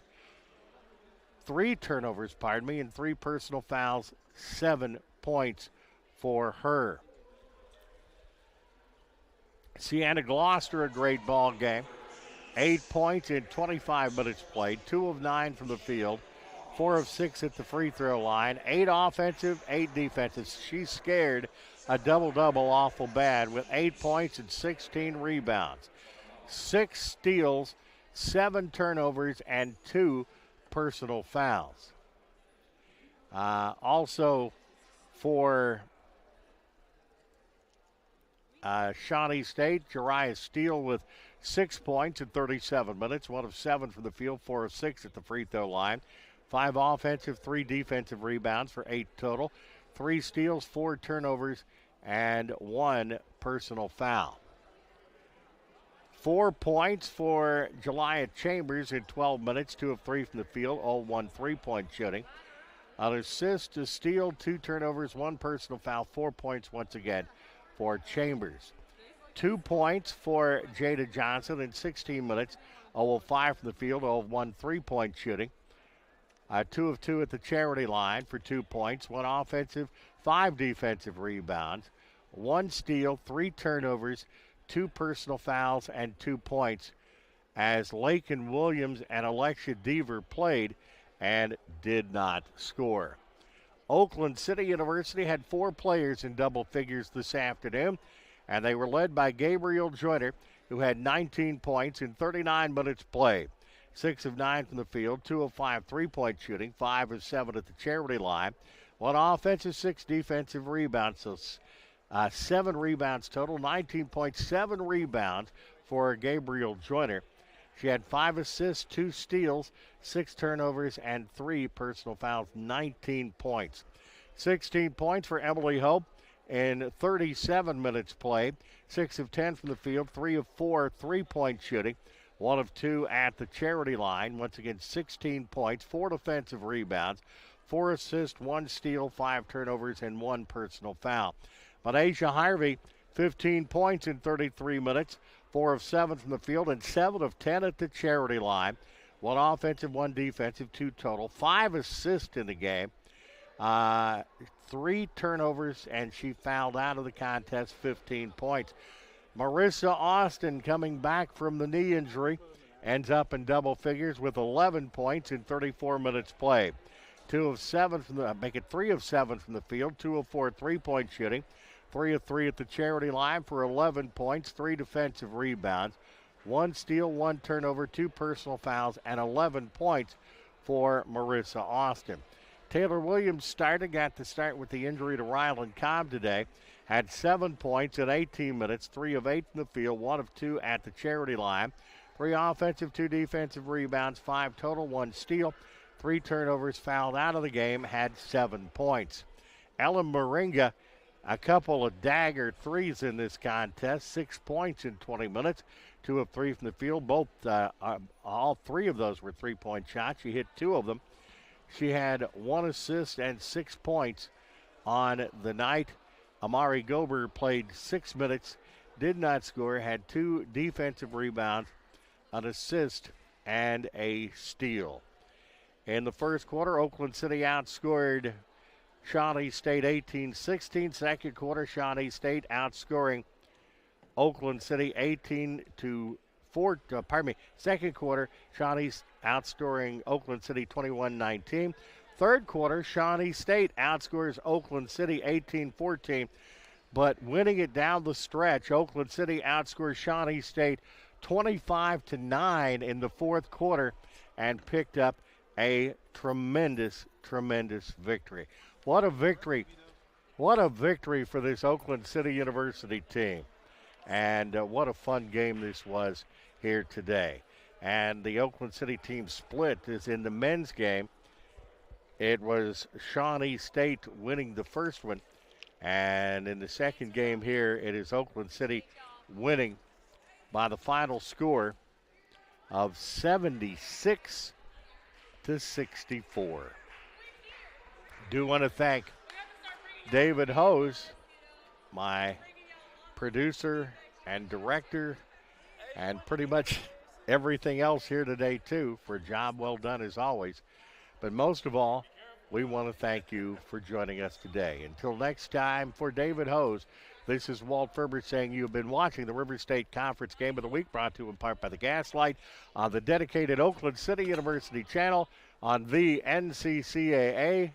3 turnovers, and 3 personal fouls, 7 points for her. Sienna Gloucester, a great ball game. 8 points in 25 minutes played, 2 of 9 from the field, 4 of 6 at the free throw line, 8 offensive, 8 defensive. She scared a double-double awful bad with 8 points and 16 rebounds, 6 steals, 7 turnovers, and 2 personal fouls. Also for Shawnee State, Jariah Steele with 6 points in 37 minutes, 1 of 7 from the field, 4 of 6 at the free throw line, 5 offensive, 3 defensive rebounds for 8 total, 3 steals, 4 turnovers, and 1 personal foul. 4 points for Jelia Chambers in 12 minutes, 2 of 3 from the field, 0-1 three-point shooting. An assist, a steal, 2 turnovers, 1 personal foul, 4 points once again for Chambers. 2 points for Jada Johnson in 16 minutes, 0 of 5 from the field, 0 of 1 three-point shooting. 2 of 2 at the charity line for 2 points, 1 offensive, 5 defensive rebounds, 1 steal, 3 turnovers, 2 personal fouls, and 2 points as Lakin Williams and Alexia Deaver played and did not score. Oakland City University had 4 players in double figures this afternoon, and they were led by Gabriel Joyner, who had 19 points in 39 minutes played. 6 of 9 from the field, 2 of 5 three-point shooting, 5 of 7 at the charity line, 1 offensive, 6 defensive rebounds, so 7 rebounds total, 19 points, 7 rebounds for Gabriel Joyner. She had 5 assists, 2 steals, 6 turnovers, and 3 personal fouls, 19 points. 16 points for Emily Hope in 37 minutes played, 6 of 10 from the field, 3 of 4 three-point shooting, 1 of 2 at the charity line. Once again, 16 points, 4 defensive rebounds, 4 assists, 1 steal, 5 turnovers, and 1 personal foul. But Asia Harvey, 15 points in 33 minutes, 4 of 7 from the field, and 7 of 10 at the charity line. 1 offensive, 1 defensive, 2 total, 5 assists in the game, 3 turnovers, and she fouled out of the contest, 15 points. Marissa Austin, coming back from the knee injury, ends up in double figures with 11 points in 34 minutes played. 3 of 7 from the field, 2 of 4 three-point shooting, 3 of 3 at the charity line for 11 points, 3 defensive rebounds, 1 steal, 1 turnover, 2 personal fouls, and 11 points for Marissa Austin. Taylor Williams got to start with the injury to Ryland Cobb today. Had 7 points in 18 minutes, 3 of 8 from the field, 1 of 2 at the charity line, 3 offensive, 2 defensive rebounds, 5 total, 1 steal, 3 turnovers, fouled out of the game, had 7 points. Ellen Moringa, a couple of dagger threes in this contest, 6 points in 20 minutes, 2 of 3 from the field. All 3 of those were three-point shots. She hit 2 of them. She had 1 assist and 6 points on the night. Amari Gober played 6 minutes, did not score, had 2 defensive rebounds, an assist, and a steal. In the first quarter, Oakland City outscored Shawnee State 18-16. Second quarter, Shawnee State outscoring Oakland City 18-4. Second quarter, Shawnee outscoring Oakland City 21-19. Third quarter, Shawnee State outscores Oakland City 18-14. But winning it down the stretch, Oakland City outscores Shawnee State 25-9 in the fourth quarter and picked up a tremendous, tremendous victory. What a victory. What a victory for this Oakland City University team. And what a fun game this was here today. And the Oakland City team split is in the men's game. It was Shawnee State winning the first one And in the second game here, it is Oakland City winning by the final score of 76-64. Do want to thank David Hose, my producer and director, and pretty much everything else here today, too, for a job well done as always. But most of all, we want to thank you for joining us today. Until next time, for David Hose, this is Walt Ferber saying you have been watching the River State Conference Game of the Week, brought to you in part by the Gaslight on the dedicated Oakland City University channel on the NCCAA.org.